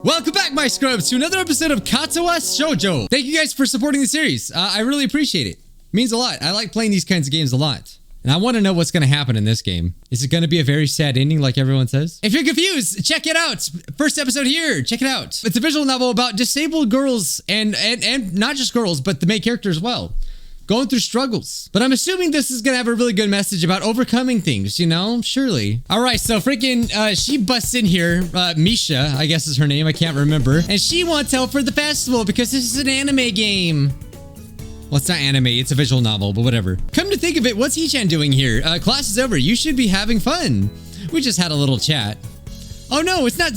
Welcome back, my scrubs, to another episode of Katawa Shoujo. Thank you guys for supporting the series. I really appreciate it. It means a lot. I like playing these kinds of games a lot. And I want to know what's going to happen in this game. Is it going to be a very sad ending like everyone says? If you're confused, check it out. First episode here. Check it out. It's a visual novel about disabled girls and not just girls, but the main character as well. Going through struggles. But I'm assuming this is gonna have a really good message about overcoming things, you know? Surely. Alright, so freaking, she busts in here. Misha, I guess is her name. I can't remember. And she wants help for the festival because this is an anime game. Well, it's not anime. It's a visual novel, but whatever. Come to think of it, what's Hee-chan doing here? Class is over. You should be having fun. We just had a little chat. Oh no, it's not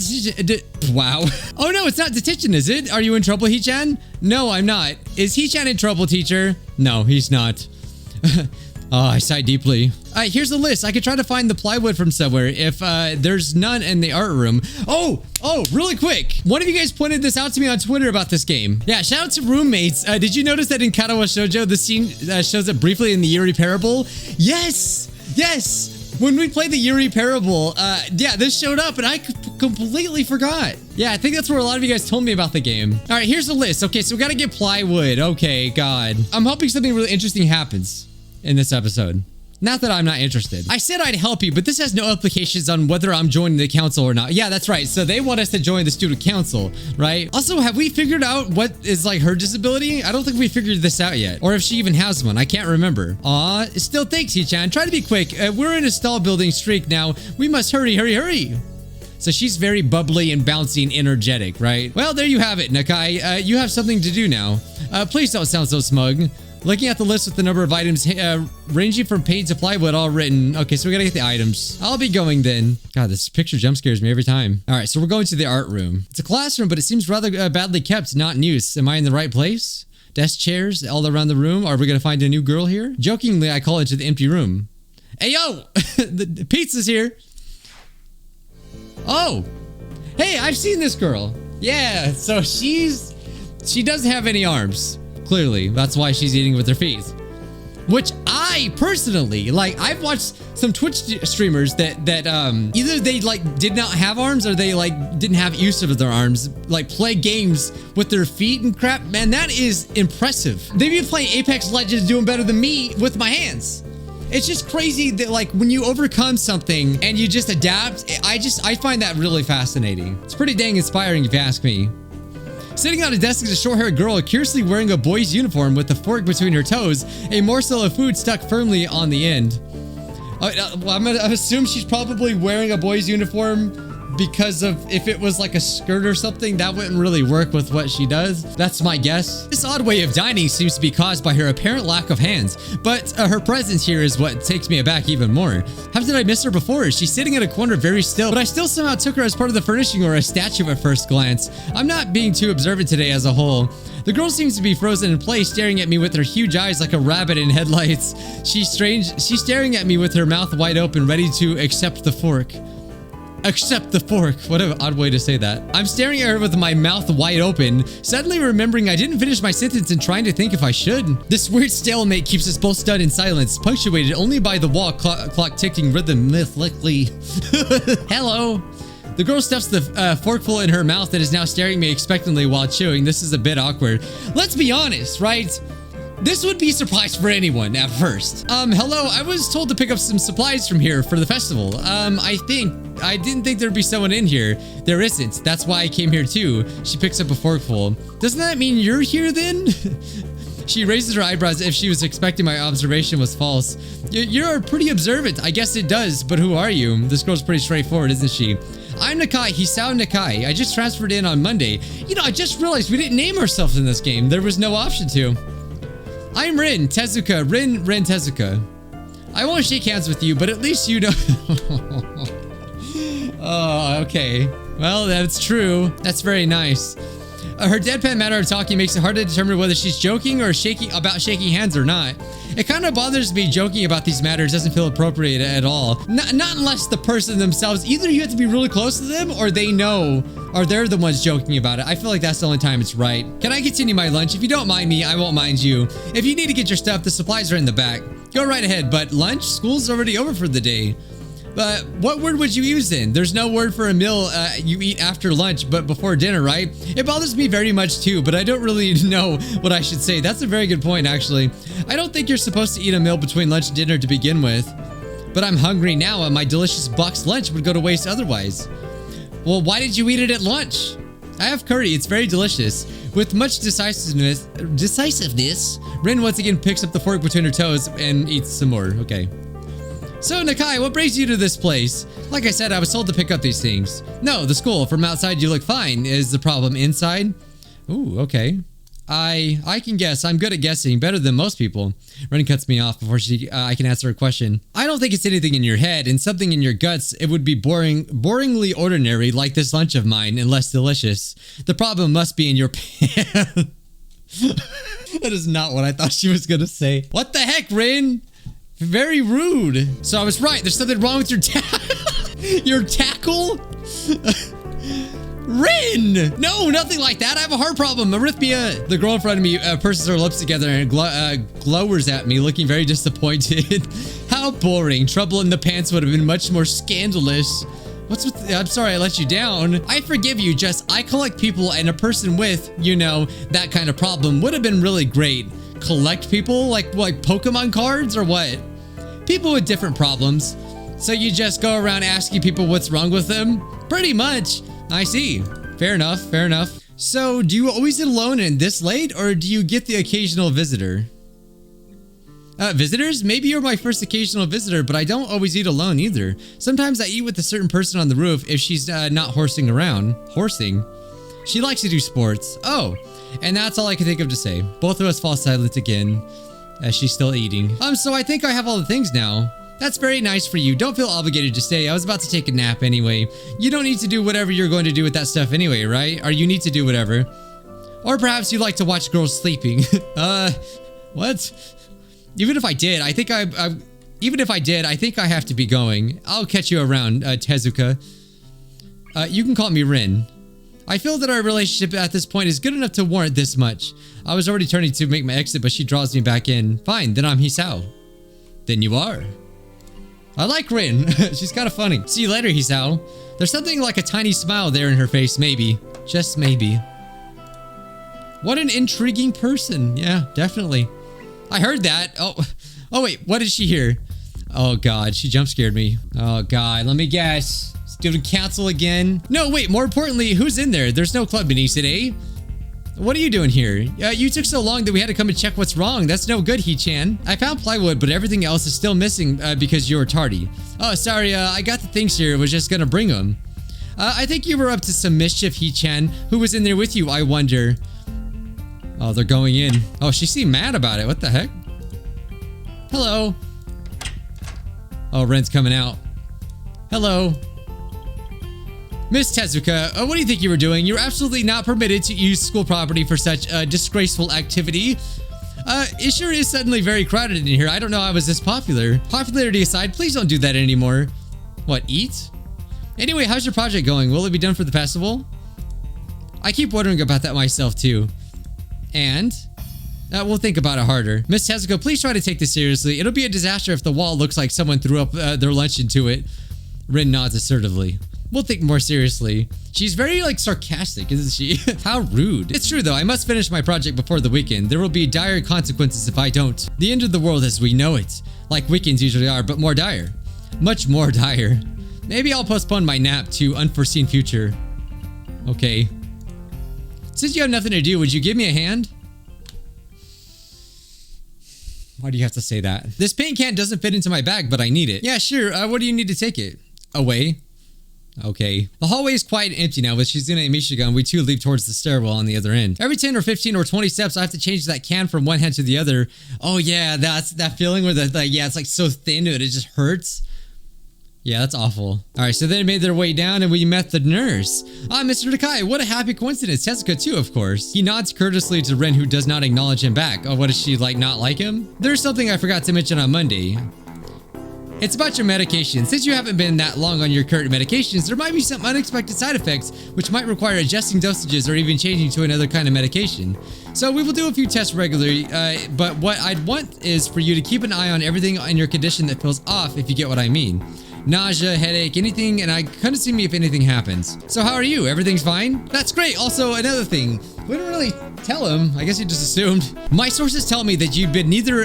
wow. Oh no, it's not detention, is it? Are you in trouble, Hee-chan? No, I'm not. Is Hee-chan in trouble, teacher? No, he's not. Oh, I sigh deeply. Alright, here's the list. I could try to find the plywood from somewhere if there's none in the art room. Oh, really quick. One of you guys pointed this out to me on Twitter about this game. Yeah, shout out to roommates. Did you notice that in Katawa Shoujo, the scene shows up briefly in the Yuri parable? Yes! When we played the Yuri parable, yeah, this showed up and I completely forgot. Yeah, I think that's where a lot of you guys told me about the game. All right, here's the list. Okay, so we got to get plywood. Okay, God. I'm hoping something really interesting happens in this episode. Not that I'm not interested. I said I'd help you, but this has no implications on whether I'm joining the council or not. Yeah, that's right. So they want us to join the student council, right? Also, have we figured out what is like her disability? I don't think we figured this out yet. Or if she even has one. I can't remember. Aw, still thanks, Hee-chan. Try to be quick. We're in a stall building streak now. We must hurry. So she's very bubbly and bouncy and energetic, right? Well, there you have it, Nakai. You have something to do now. Please don't sound so smug. Looking at the list with the number of items ranging from paint to plywood all written. Okay, so we gotta get the items. I'll be going then. God, this picture jump scares me every time. All right, so we're going to the art room. It's a classroom, but it seems rather badly kept, not in use. Am I in the right place? Desk chairs all around the room. Are we gonna find a new girl here? Jokingly, I call into the empty room. Hey, yo! The pizza's here. Oh! Hey, I've seen this girl. Yeah, so she doesn't have any arms. Clearly, that's why she's eating with her feet. Which I personally, like, I've watched some Twitch streamers that either they like did not have arms or they like didn't have use of their arms, like play games with their feet and crap. Man, that is impressive. They've been playing Apex Legends doing better than me with my hands. It's just crazy that like when you overcome something and you just adapt, I find that really fascinating. It's pretty dang inspiring if you ask me. Sitting on a desk is a short-haired girl curiously wearing a boy's uniform with a fork between her toes, a morsel of food stuck firmly on the end. I'm gonna assume she's probably wearing a boy's uniform because of if it was like a skirt or something, that wouldn't really work with what she does. That's my guess. This odd way of dining seems to be caused by her apparent lack of hands, but her presence here is what takes me aback even more. How did I miss her before? She's sitting in a corner very still, but I still somehow took her as part of the furnishing or a statue at first glance. I'm not being too observant today as a whole. The girl seems to be frozen in place, staring at me with her huge eyes like a rabbit in headlights. She's staring at me with her mouth wide open, ready to accept the fork. Accept the fork. What an odd way to say that. I'm staring at her with my mouth wide open, suddenly remembering I didn't finish my sentence and trying to think if I should. This weird stalemate keeps us both stunned in silence, punctuated only by the wall clock ticking rhythmically. Hello. The girl stuffs the forkful in her mouth and is now staring at me expectantly while chewing. This is a bit awkward. Let's be honest, right? This would be a surprise for anyone at first. Hello, I was told to pick up some supplies from here for the festival. I didn't think there'd be someone in here. There isn't. That's why I came here too. She picks up a forkful. Doesn't that mean you're here then? She raises her eyebrows as if she was expecting my observation was false. You're pretty observant. I guess it does, but who are you? This girl's pretty straightforward, isn't she? I'm Nakai, Hisao Nakai. I just transferred in on Monday. You know, I just realized we didn't name ourselves in this game. There was no option to. I'm Rin, Tezuka, Rin Tezuka. I won't shake hands with you, but at least you know. Oh, okay. Well, that's true. That's very nice. Her deadpan manner of talking makes it hard to determine whether she's joking or shaking hands or not. It kind of bothers me joking about these matters doesn't feel appropriate at all. Not unless the person themselves, either you have to be really close to them or they know, or they're the ones joking about it. I feel like that's the only time it's right. Can I continue my lunch? If you don't mind me, I won't mind you. If you need to get your stuff, the supplies are in the back. Go right ahead, but lunch? School's already over for the day. What word would you use then? There's no word for a meal you eat after lunch, but before dinner, right? It bothers me very much too, but I don't really know what I should say. That's a very good point, actually. I don't think you're supposed to eat a meal between lunch and dinner to begin with. But I'm hungry now, and my delicious boxed lunch would go to waste otherwise. Well, why did you eat it at lunch? I have curry. It's very delicious. With much decisiveness, Rin once again picks up the fork between her toes and eats some more. Okay. So, Nakai, what brings you to this place? Like I said, I was told to pick up these things. No, the school. From outside, you look fine. Is the problem inside? Ooh, okay. I can guess. I'm good at guessing, better than most people. Ren cuts me off before I can answer her question. I don't think it's anything in your head and something in your guts. It would be boringly ordinary, like this lunch of mine, and less delicious. The problem must be in your pants. That is not what I thought she was gonna say. What the heck, Rin? Very rude. So I was right. There's something wrong with your your tackle? Rin! No, nothing like that. I have a heart problem. Arrhythmia. The girl in front of me purses her lips together and glowers at me, looking very disappointed. How boring. Trouble in the pants would have been much more scandalous. What's with... I'm sorry I let you down. I forgive you, Jess. I collect people, and a person with, you know, that kind of problem would have been really great. Collect people? Like Pokemon cards or what? People with different problems. So you just go around asking people what's wrong with them? Pretty much. I see. Fair enough. Fair enough. So, do you always eat alone and this late, or do you get the occasional visitor? Visitors? Maybe you're my first occasional visitor, but I don't always eat alone either. Sometimes I eat with a certain person on the roof if she's not horsing around. Horsing? She likes to do sports. Oh, and that's all I can think of to say. Both of us fall silent again as she's still eating. So I think I have all the things now. That's very nice for you. Don't feel obligated to stay. I was about to take a nap anyway. You don't need to do whatever you're going to do with that stuff anyway, right? Or you need to do whatever. Or perhaps you like to watch girls sleeping. What? Even if I did, I think I have to be going. I'll catch you around, Tezuka. You can call me Rin. I feel that our relationship at this point is good enough to warrant this much. I was already turning to make my exit, but she draws me back in. Fine, then I'm Hisao. Then you are. I like Rin. She's kind of funny. See you later, Hisao. There's something like a tiny smile there in her face, maybe. Just maybe. What an intriguing person. Yeah, definitely. I heard that. Oh wait, what did she hear? Oh God, she jump scared me. Oh God, let me guess. Student council again? No, wait, more importantly, who's in there? There's no club meeting today. What are you doing here? You took so long that we had to come and check what's wrong. That's no good, He-chan. I found plywood, but everything else is still missing because you were tardy. Oh, sorry, I got the things here. Was just gonna bring them. I think you were up to some mischief, He-chan. Who was in there with you, I wonder? Oh, they're going in. Oh, she seemed mad about it. What the heck? Hello. Oh, Ren's coming out. Hello. Miss Tezuka, what do you think you were doing? You're absolutely not permitted to use school property for such a disgraceful activity. It sure is suddenly very crowded in here. I don't know I was this popular. Popularity aside, please don't do that anymore. What, eat? Anyway, how's your project going? Will it be done for the festival? I keep wondering about that myself too. And? We'll think about it harder. Miss Tezuka, please try to take this seriously. It'll be a disaster if the wall looks like someone threw up their lunch into it. Rin nods assertively. We'll think more seriously. She's very, sarcastic, isn't she? How rude. It's true, though. I must finish my project before the weekend. There will be dire consequences if I don't. The end of the world as we know it. Like weekends usually are, but more dire. Much more dire. Maybe I'll postpone my nap to unforeseen future. Okay. Since you have nothing to do, would you give me a hand? Why do you have to say that? This paint can doesn't fit into my bag, but I need it. Yeah, sure. What do you need to take it? Away? Okay. The hallway is quiet and empty now. With Shizuna and Mishigan, we too leap towards the stairwell on the other end. Every 10 or 15 or 20 steps, I have to change that can from one hand to the other. Oh yeah, that's that feeling where yeah, it's so thin it just hurts. Yeah, that's awful. Alright, so they made their way down and we met the nurse. Ah, Mr. Nakai, what a happy coincidence. Tezuka too, of course. He nods courteously to Ren, who does not acknowledge him back. Oh, what is she, not like him? There's something I forgot to mention on Monday. It's about your medication. Since you haven't been that long on your current medications, there might be some unexpected side effects which might require adjusting dosages or even changing to another kind of medication. So we will do a few tests regularly, but what I'd want is for you to keep an eye on everything in your condition that feels off, if you get what I mean. nausea, headache, anything, and I couldn't see me if anything happens. So how are you? Everything's fine? That's great. Also, another thing, we didn't really tell him. I guess he just assumed. My sources tell me that you've been neither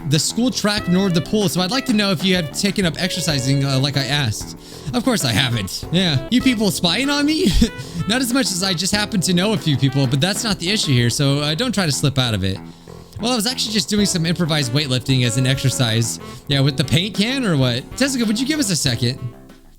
the school track nor the pool, so I'd like to know if you have taken up exercising like I asked. Of course I haven't. Yeah. You people spying on me? Not as much as I just happen to know a few people, but that's not the issue here, so don't try to slip out of it. Well, I was actually just doing some improvised weightlifting as an exercise. Yeah, with the paint can or what? Tessica, would you give us a second?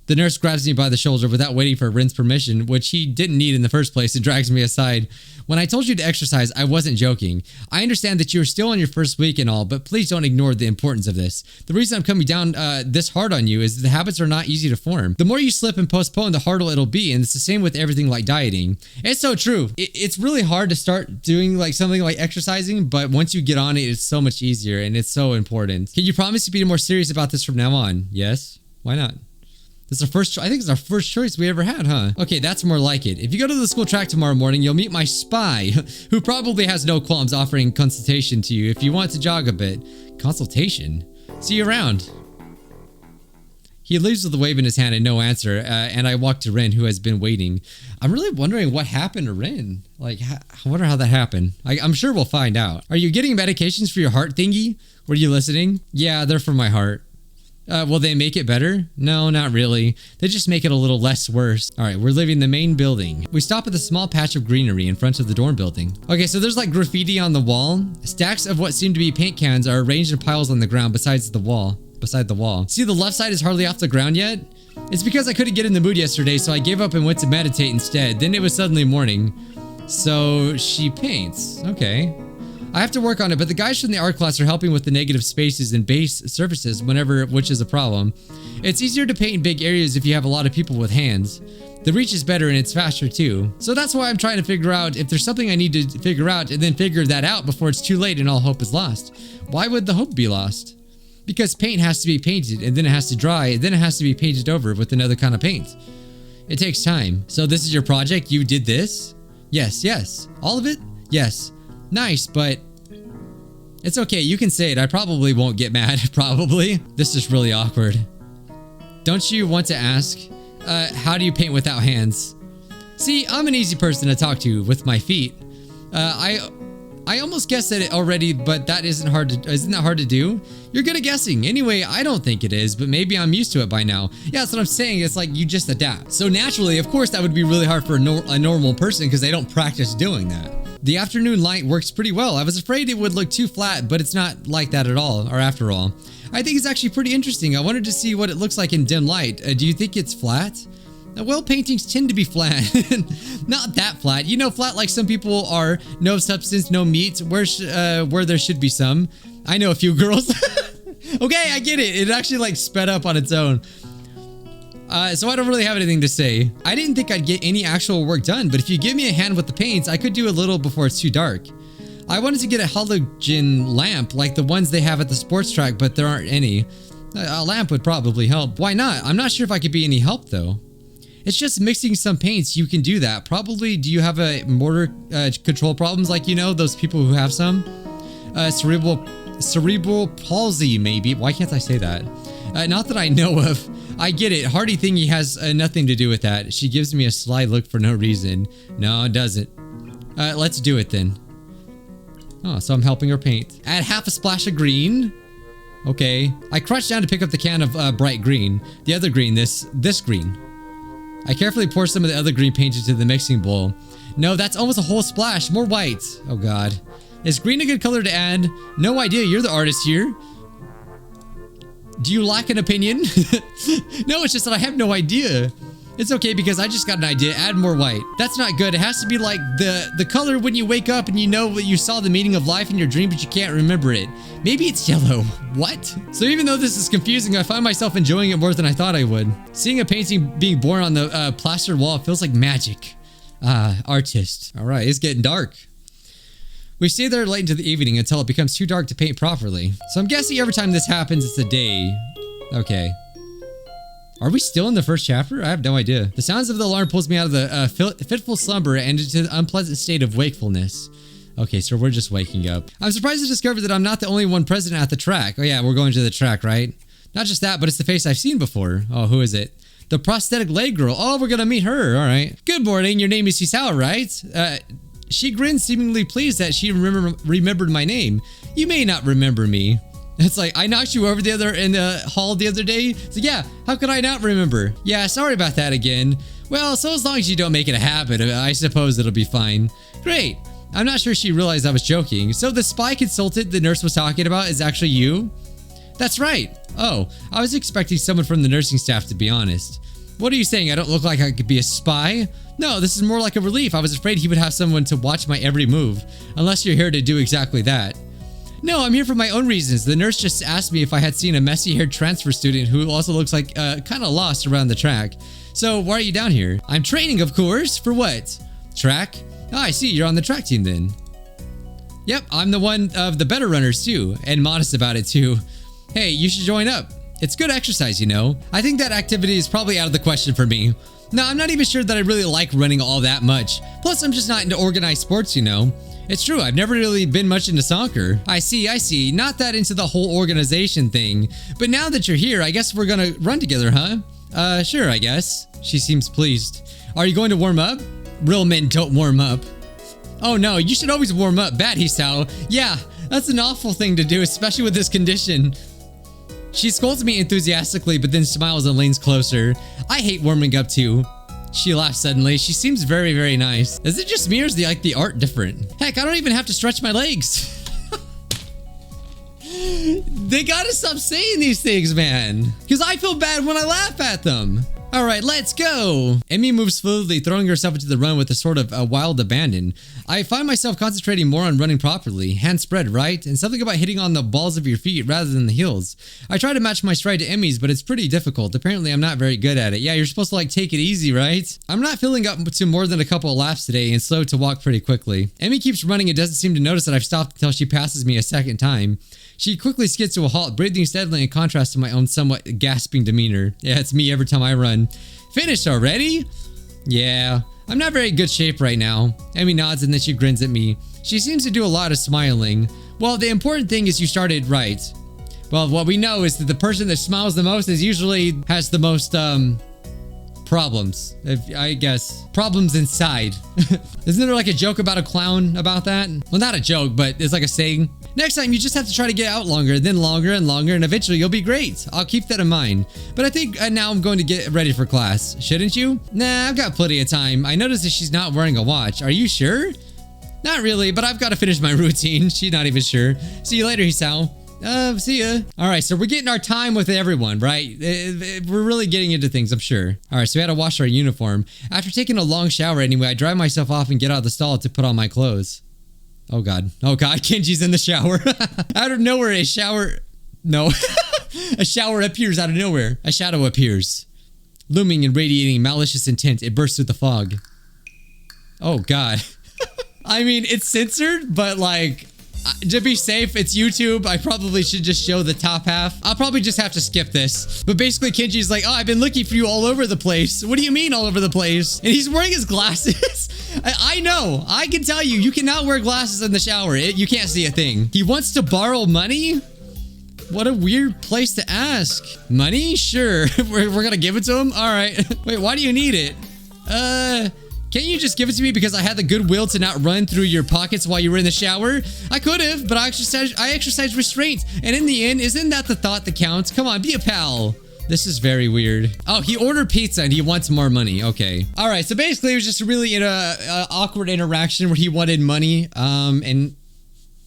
The nurse grabs me by the shoulder without waiting for Rin's permission, which he didn't need in the first place, and drags me aside. When I told you to exercise, I wasn't joking. I understand that you're still on your first week and all, but please don't ignore the importance of this. The reason I'm coming down this hard on you is that the habits are not easy to form. The more you slip and postpone, the harder it'll be, and it's the same with everything like dieting. It's so true. It's really hard to start doing like something like exercising, but once you get on it, it's so much easier, and it's so important. Can you promise to be more serious about this from now on? Yes? Why not? This is our first, I think it's our first choice we ever had, huh? Okay, that's more like it. If you go to the school track tomorrow morning, you'll meet my spy, who probably has no qualms offering consultation to you if you want to jog a bit. Consultation? See you around. He leaves with a wave in his hand and no answer, and I walk to Rin, who has been waiting. I'm really wondering what happened to Rin. Like, I wonder how that happened. I'm sure we'll find out. Are you getting medications for your heart thingy? Were you listening? Yeah, they're for my heart. Will they make it better? No, not really. They just make it a little less worse. All right, we're leaving the main building. We stop at the small patch of greenery in front of the dorm building. Okay, so there's like graffiti on the wall. Stacks of what seem to be paint cans are arranged in piles on the ground beside the wall. See, the left side is hardly off the ground yet? It's because I couldn't get in the mood yesterday, so I gave up and went to meditate instead. Then it was suddenly morning. So she paints. Okay. I have to work on it, but the guys from the art class are helping with the negative spaces and base surfaces which is a problem. It's easier to paint in big areas if you have a lot of people with hands. The reach is better and it's faster too. So that's why I'm trying to figure out if there's something I need to figure out and then figure that out before it's too late and all hope is lost. Why would the hope be lost? Because paint has to be painted and then it has to dry and then it has to be painted over with another kind of paint. It takes time. So this is your project? You did this? Yes. All of it? Yes. Nice, but it's okay. You can say it. I probably won't get mad. Probably. This is really awkward. Don't you want to ask, how do you paint without hands? See, I'm an easy person to talk to with my feet. I almost guessed at it already, but that isn't that hard to do? You're good at guessing. Anyway, I don't think it is, but maybe I'm used to it by now. Yeah, that's what I'm saying. It's like you just adapt. So naturally, of course, that would be really hard for a normal person because they don't practice doing that. The afternoon light works pretty well. I was afraid it would look too flat, but it's not like that at all, or after all. I think it's actually pretty interesting. I wanted to see what it looks like in dim light. Do you think it's flat? Well, paintings tend to be flat. Not that flat. You know, flat like some people are. No substance, no meat, where there should be some. I know a few girls. Okay, I get it. It actually like sped up on its own. So I don't really have anything to say. I didn't think I'd get any actual work done, but if you give me a hand with the paints, I could do a little before it's too dark. I wanted to get a halogen lamp like the ones they have at the sports track, but there aren't any. A lamp would probably help. Why not? I'm not sure if I could be any help though. It's just mixing some paints. You can do that. Probably, do you have a motor control problems like, you know, those people who have some? Cerebral palsy, maybe. Why can't I say that? Not that I know of. I get it. Hardy thingy has nothing to do with that. She gives me a sly look for no reason. No, it doesn't. Let's do it then. Oh, so I'm helping her paint. Add half a splash of green. Okay. I crouched down to pick up the can of bright green. The other green, this green. I carefully pour some of the other green paint into the mixing bowl. No, that's almost a whole splash. More white. Oh god. Is green a good color to add? No idea. You're the artist here. Do you lack an opinion? No, it's just that I have no idea. It's okay because I just got an idea. Add more white. That's not good. It has to be like the color when you wake up and you know you saw the meaning of life in your dream, but you can't remember it. Maybe it's yellow. What? So even though this is confusing, I find myself enjoying it more than I thought I would. Seeing a painting being born on the plastered wall feels like magic. Artist. All right, it's getting dark. We stay there late into the evening until it becomes too dark to paint properly. So I'm guessing every time this happens, it's a day. Okay. Are we still in the first chapter? I have no idea. The sounds of the alarm pulls me out of the fitful slumber and into the unpleasant state of wakefulness. Okay, so we're just waking up. I'm surprised to discover that I'm not the only one present at the track. Oh yeah, we're going to the track, right? Not just that, but it's the face I've seen before. Oh, who is it? The prosthetic leg girl. Oh, we're gonna meet her. All right. Good morning. Your name is Hisao, right? She grinned, seemingly pleased that she remembered my name. You may not remember me. It's like, I knocked you over in the hall the other day. So yeah, how could I not remember? Yeah, sorry about that again. Well, so as long as you don't make it a habit, I suppose it'll be fine. Great. I'm not sure she realized I was joking. So the spy consultant the nurse was talking about is actually you? That's right. Oh, I was expecting someone from the nursing staff, to be honest. What are you saying? I don't look like I could be a spy? No, this is more like a relief. I was afraid he would have someone to watch my every move. Unless you're here to do exactly that. No, I'm here for my own reasons. The nurse just asked me if I had seen a messy-haired transfer student who also looks like kind of lost around the track. So why are you down here? I'm training, of course. For what? Track? Oh, I see. You're on the track team then. Yep, I'm the one of the better runners too, and modest about it too. Hey, you should join up. It's good exercise, you know. I think that activity is probably out of the question for me. No, I'm not even sure that I really like running all that much. Plus, I'm just not into organized sports, you know. It's true, I've never really been much into soccer. I see. Not that into the whole organization thing. But now that you're here, I guess we're gonna run together, huh? Sure, I guess. She seems pleased. Are you going to warm up? Real men don't warm up. Oh no, you should always warm up. Bad, Hisao. Yeah, that's an awful thing to do, especially with this condition. She scolds me enthusiastically, but then smiles and leans closer. I hate warming up too. She laughs suddenly. She seems very, very nice. Is it just me or is the art different? Heck, I don't even have to stretch my legs. They gotta stop saying these things, man. Because I feel bad when I laugh at them. All right, let's go. Emi moves fluidly, throwing herself into the run with a sort of wild abandon. I find myself concentrating more on running properly. Hands spread, right? And something about hitting on the balls of your feet rather than the heels. I try to match my stride to Emi's, but it's pretty difficult. Apparently, I'm not very good at it. Yeah, you're supposed to take it easy, right? I'm not filling up to more than a couple of laps today and slow to walk pretty quickly. Emi keeps running and doesn't seem to notice that I've stopped until she passes me a second time. She quickly skids to a halt, breathing steadily in contrast to my own somewhat gasping demeanor. Yeah, it's me every time I run. Finished already? Yeah, I'm not very good shape right now. Emi nods and then she grins at me. She seems to do a lot of smiling. Well, the important thing is you started right. Well, what we know is that the person that smiles the most is usually has the most, problems. I guess. Problems inside. Isn't there a joke about a clown about that? Well, not a joke, but it's like a saying. Next time, you just have to try to get out longer, then longer and longer, and eventually you'll be great. I'll keep that in mind. But I think now I'm going to get ready for class. Shouldn't you? Nah, I've got plenty of time. I noticed that she's not wearing a watch. Are you sure? Not really, but I've got to finish my routine. She's not even sure. See you later, Hisao. See ya. All right, so we're getting our time with everyone, right? We're really getting into things, I'm sure. All right, so we had to wash our uniform. After taking a long shower anyway, I dry myself off and get out of the stall to put on my clothes. Oh God, Kenji's in the shower. Out of nowhere, a shower appears out of nowhere. A shadow appears. Looming and radiating malicious intent, it bursts through the fog. Oh God. I mean, it's censored, but to be safe, it's YouTube. I probably should just show the top half. I'll probably just have to skip this. But basically, Kenji's like, oh, I've been looking for you all over the place. What do you mean all over the place? And he's wearing his glasses. I know. I can tell you, you cannot wear glasses in the shower. You can't see a thing. He wants to borrow money? What a weird place to ask. Money? Sure. We're gonna give it to him? All right. Wait, why do you need it? Can't you just give it to me because I had the goodwill to not run through your pockets while you were in the shower? I could have, but I exercised restraint. And in the end, isn't that the thought that counts? Come on, be a pal. This is very weird. Oh, he ordered pizza and he wants more money. Okay. All right. So basically, it was just really an awkward interaction where he wanted money. And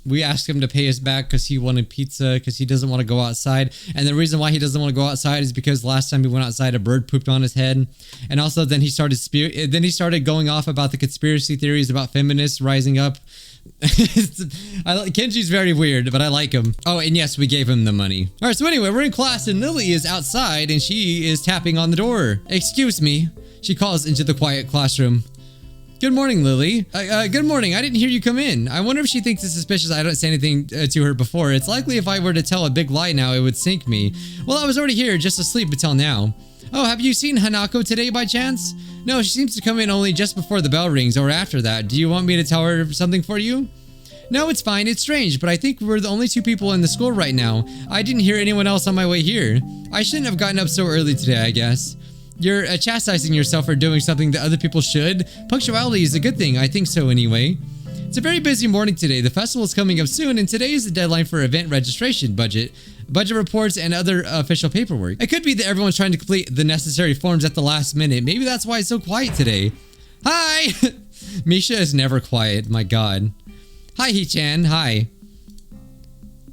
we asked him to pay us back because he wanted pizza because he doesn't want to go outside. And the reason why he doesn't want to go outside is because last time he went outside, a bird pooped on his head. And also then he started going off about the conspiracy theories about feminists rising up. Kenji's very weird, but I like him. Oh, and yes, we gave him the money. All right, so anyway, we're in class and Lilly is outside and she is tapping on the door. Excuse me. She calls into the quiet classroom. Good morning, Lilly. Good morning. I didn't hear you come in. I wonder if she thinks it's suspicious I don't say anything to her before. It's likely if I were to tell a big lie now, it would sink me. Well, I was already here, just asleep until now. Oh, have you seen Hanako today by chance? No, she seems to come in only just before the bell rings or after that. Do you want me to tell her something for you? No, it's fine. It's strange, but I think we're the only 2 people in the school right now. I didn't hear anyone else on my way here. I shouldn't have gotten up so early today, I guess. You're chastising yourself for doing something that other people should. Punctuality is a good thing. I think so anyway. It's a very busy morning today. The festival is coming up soon, and today is the deadline for event registration, budget reports, and other official paperwork. It could be that everyone's trying to complete the necessary forms at the last minute. Maybe that's why it's so quiet today. Hi! Misha is never quiet. My god. Hi, Hee-chan. Hi.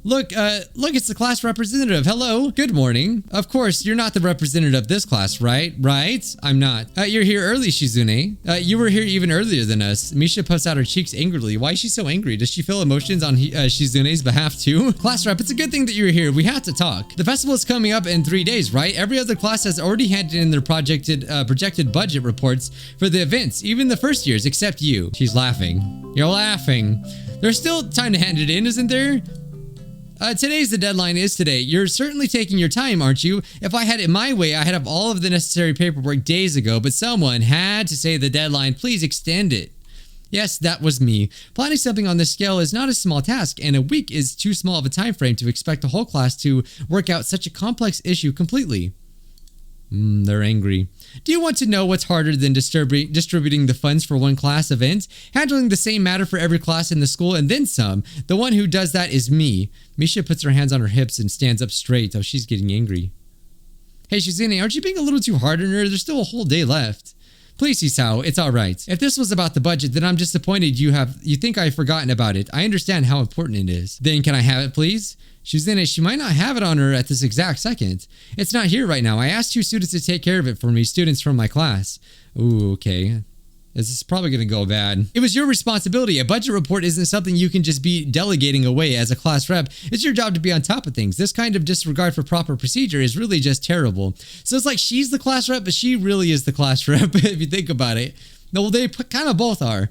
Look, it's the class representative. Hello. Good morning. Of course, you're not the representative of this class, right? Right? I'm not. You're here early, Shizune. You were here even earlier than us. Misha puffs out her cheeks angrily. Why is she so angry? Does she feel emotions on Shizune's behalf too? Class rep, it's a good thing that you're here. We have to talk. The festival is coming up in 3 days, right? Every other class has already handed in their projected budget reports for the events, even the first years, except you. She's laughing. You're laughing. There's still time to hand it in, isn't there? The deadline is today. You're certainly taking your time, aren't you? If I had it my way, I'd have all of the necessary paperwork days ago, but someone had to say the deadline. Please extend it. Yes, that was me. Planning something on this scale is not a small task, and a week is too small of a time frame to expect a whole class to work out such a complex issue completely. They're angry. Do you want to know what's harder than distributing the funds for one class event? Handling the same matter for every class in the school and then some. The one who does that is me. Misha puts her hands on her hips and stands up straight. Oh, she's getting angry. Hey, Shizune, aren't you being a little too hard on her? There's still a whole day left. Please, Hisao, it's all right. If this was about the budget, then I'm disappointed you think I've forgotten about it. I understand how important it is. Then can I have it, please? She might not have it on her at this exact second. It's not here right now. I asked 2 students to take care of it for me, students from my class. Ooh, okay. This is probably going to go bad. It was your responsibility. A budget report isn't something you can just be delegating away as a class rep. It's your job to be on top of things. This kind of disregard for proper procedure is really just terrible. So it's like she's the class rep, but she really is the class rep, if you think about it. No, well, they kind of both are.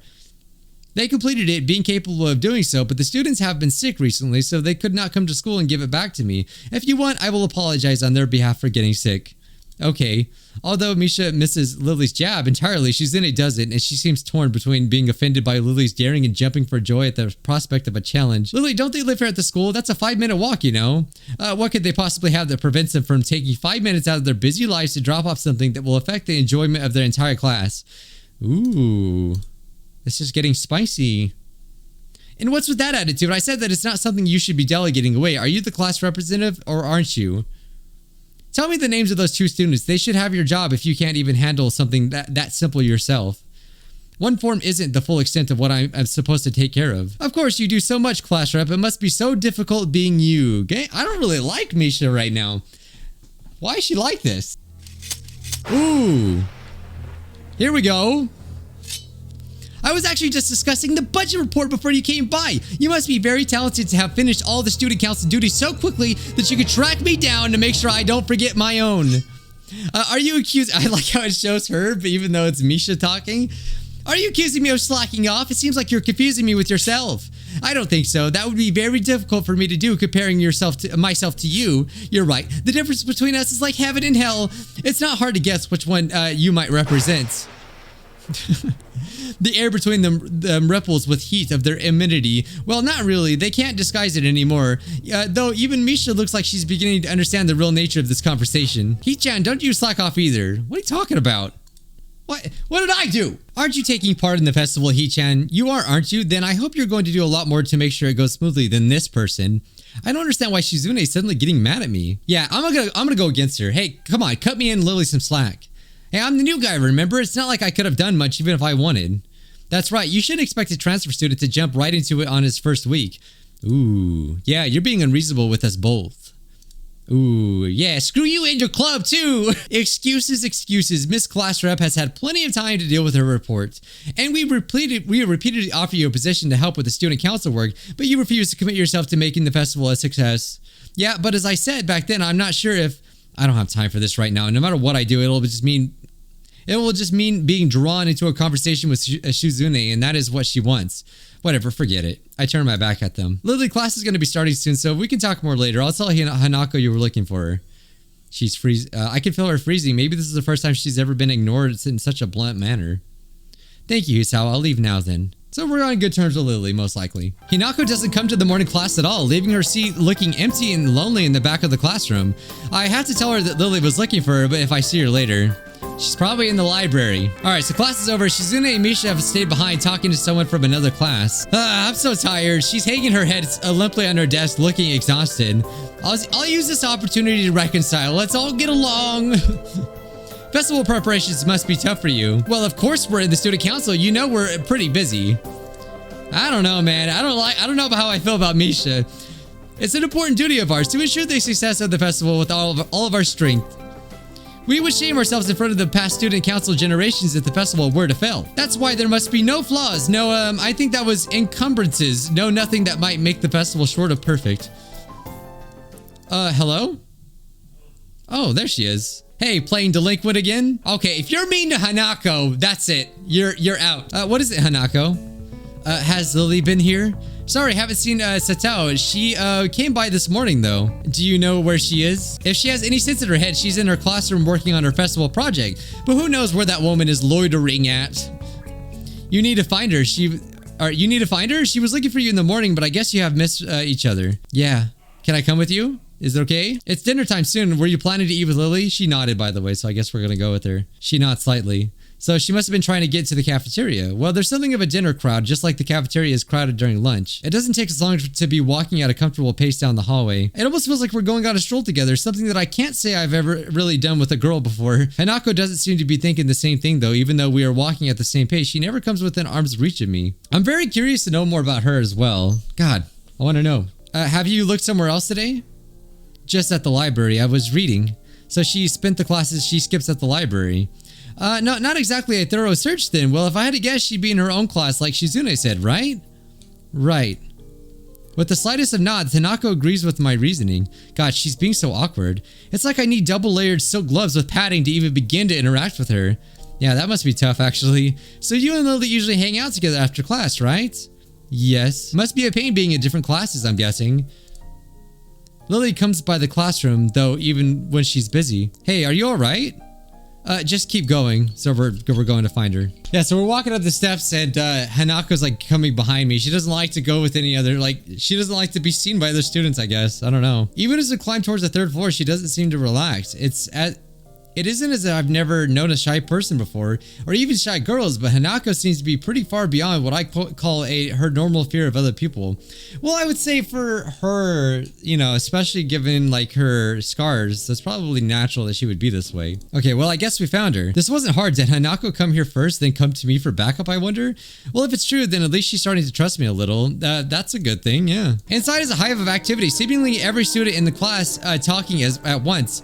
They completed it, being capable of doing so, but the students have been sick recently, so they could not come to school and give it back to me. If you want, I will apologize on their behalf for getting sick. Okay. Although Misha misses Lily's jab entirely, Shizune doesn't, and she seems torn between being offended by Lily's daring and jumping for joy at the prospect of a challenge. Lily, don't they live here at the school? That's a 5-minute walk, you know? What could they possibly have that prevents them from taking 5 minutes out of their busy lives to drop off something that will affect the enjoyment of their entire class? Ooh. This is getting spicy. And what's with that attitude? I said that it's not something you should be delegating away. Are you the class representative or aren't you? Tell me the names of those 2 students. They should have your job if you can't even handle something that simple yourself. One form isn't the full extent of what I'm supposed to take care of. Of course, you do so much, class rep. It must be so difficult being you. Okay? I don't really like Misha right now. Why is she like this? Ooh. Here we go. I was actually just discussing the budget report before you came by. You must be very talented to have finished all the student council duties so quickly that you could track me down to make sure I don't forget my own. Are you accused? I like how it shows her, but even though it's Misha talking. Are you accusing me of slacking off? It seems like you're confusing me with yourself. I don't think so. That would be very difficult for me to do, comparing myself to you. You're right. The difference between us is like heaven and hell. It's not hard to guess which one you might represent. The air between them ripples with heat of their enmity. Well, not really. They can't disguise it anymore. Though even Misha looks like she's beginning to understand the real nature of this conversation. Hee-chan, don't you slack off either. What are you talking about? What did I do? Aren't you taking part in the festival, Hee-chan? You are, aren't you? Then I hope you're going to do a lot more to make sure it goes smoothly than this person. I don't understand why Shizune is suddenly getting mad at me. Yeah, I'm gonna go against her. Hey, come on, cut me and Lily some slack. Hey, I'm the new guy, remember? It's not like I could have done much even if I wanted. That's right, you shouldn't expect a transfer student to jump right into it on his first week. Ooh, yeah, you're being unreasonable with us both. Ooh, yeah, screw you and your club too! Excuses. Miss Class Rep has had plenty of time to deal with her report. And we repeatedly offer you a position to help with the student council work, but you refuse to commit yourself to making the festival a success. Yeah, but as I said back then, I'm not sure if... I don't have time for this right now. No matter what I do, it will just mean being drawn into a conversation with Shizune, and that is what she wants. Whatever, forget it. I turn my back at them. Lily, class is going to be starting soon, so we can talk more later. I'll tell Hanako you were looking for her. She's freezing. I can feel her freezing. Maybe this is the first time she's ever been ignored in such a blunt manner. Thank you, Hisao. I'll leave now then. So we're on good terms with Lilly, most likely. Hanako doesn't come to the morning class at all, leaving her seat looking empty and lonely in the back of the classroom. I had to tell her that Lilly was looking for her, but if I see her later. She's probably in the library. Alright, so class is over. Shizune and Misha have stayed behind talking to someone from another class. I'm so tired. She's hanging her head limply on her desk, looking exhausted. I'll use this opportunity to reconcile. Let's all get along. Festival preparations must be tough for you. Well, of course we're in the student council. You know we're pretty busy. I don't know, man. I don't know about how I feel about Misha. It's an important duty of ours to ensure the success of the festival with all of our strength. We would shame ourselves in front of the past student council generations if the festival were to fail. That's why there must be no flaws, no, I think that was encumbrances, no nothing that might make the festival short of perfect. Hello? Oh, there she is. Hey, playing delinquent again? Okay, if you're mean to Hanako, that's it. You're out. What is it, Hanako? Has Lilly been here? Sorry, haven't seen Satao. She came by this morning though. Do you know where she is? If she has any sense in her head, she's in her classroom working on her festival project. But who knows where that woman is loitering at? You need to find her. You need to find her? She was looking for you in the morning, but I guess you have missed each other. Yeah. Can I come with you? Is it okay? It's dinner time soon. Were you planning to eat with Lilly? She nodded, by the way, so I guess we're gonna go with her. She nods slightly. So she must have been trying to get to the cafeteria. Well, there's something of a dinner crowd, just like the cafeteria is crowded during lunch. It doesn't take us long to be walking at a comfortable pace down the hallway. It almost feels like we're going on a stroll together, something that I can't say I've ever really done with a girl before. Hanako doesn't seem to be thinking the same thing though, even though we are walking at the same pace. She never comes within arm's reach of me. I'm very curious to know more about her as well. God, I want to know. Have you looked somewhere else today? Just at the library. I was reading. So she spent the classes she skips at the library. No, not exactly a thorough search then. Well, if I had to guess, she'd be in her own class like Shizune said, right? Right. With the slightest of nods, Hanako agrees with my reasoning. God, she's being so awkward. It's like I need double-layered silk gloves with padding to even begin to interact with her. Yeah, that must be tough, actually. So you and Lilly usually hang out together after class, right? Yes. Must be a pain being in different classes, I'm guessing. Lilly comes by the classroom, though, even when she's busy. Hey, are you alright? Just keep going. So we're going to find her. Yeah, so we're walking up the steps and Hanako's like coming behind me. She doesn't like to go with any other, like, she doesn't like to be seen by other students, I guess. I don't know. Even as we climb towards the third floor, she doesn't seem to relax. It isn't as if I've never known a shy person before, or even shy girls, but Hanako seems to be pretty far beyond what I call her normal fear of other people. Well, I would say for her, you know, especially given like her scars, that's probably natural that she would be this way. Okay, well, I guess we found her. This wasn't hard. Did Hanako come here first, then come to me for backup, I wonder? Well, if it's true, then at least she's starting to trust me a little. That's a good thing, yeah. Inside is a hive of activity, seemingly every student in the class talking at once,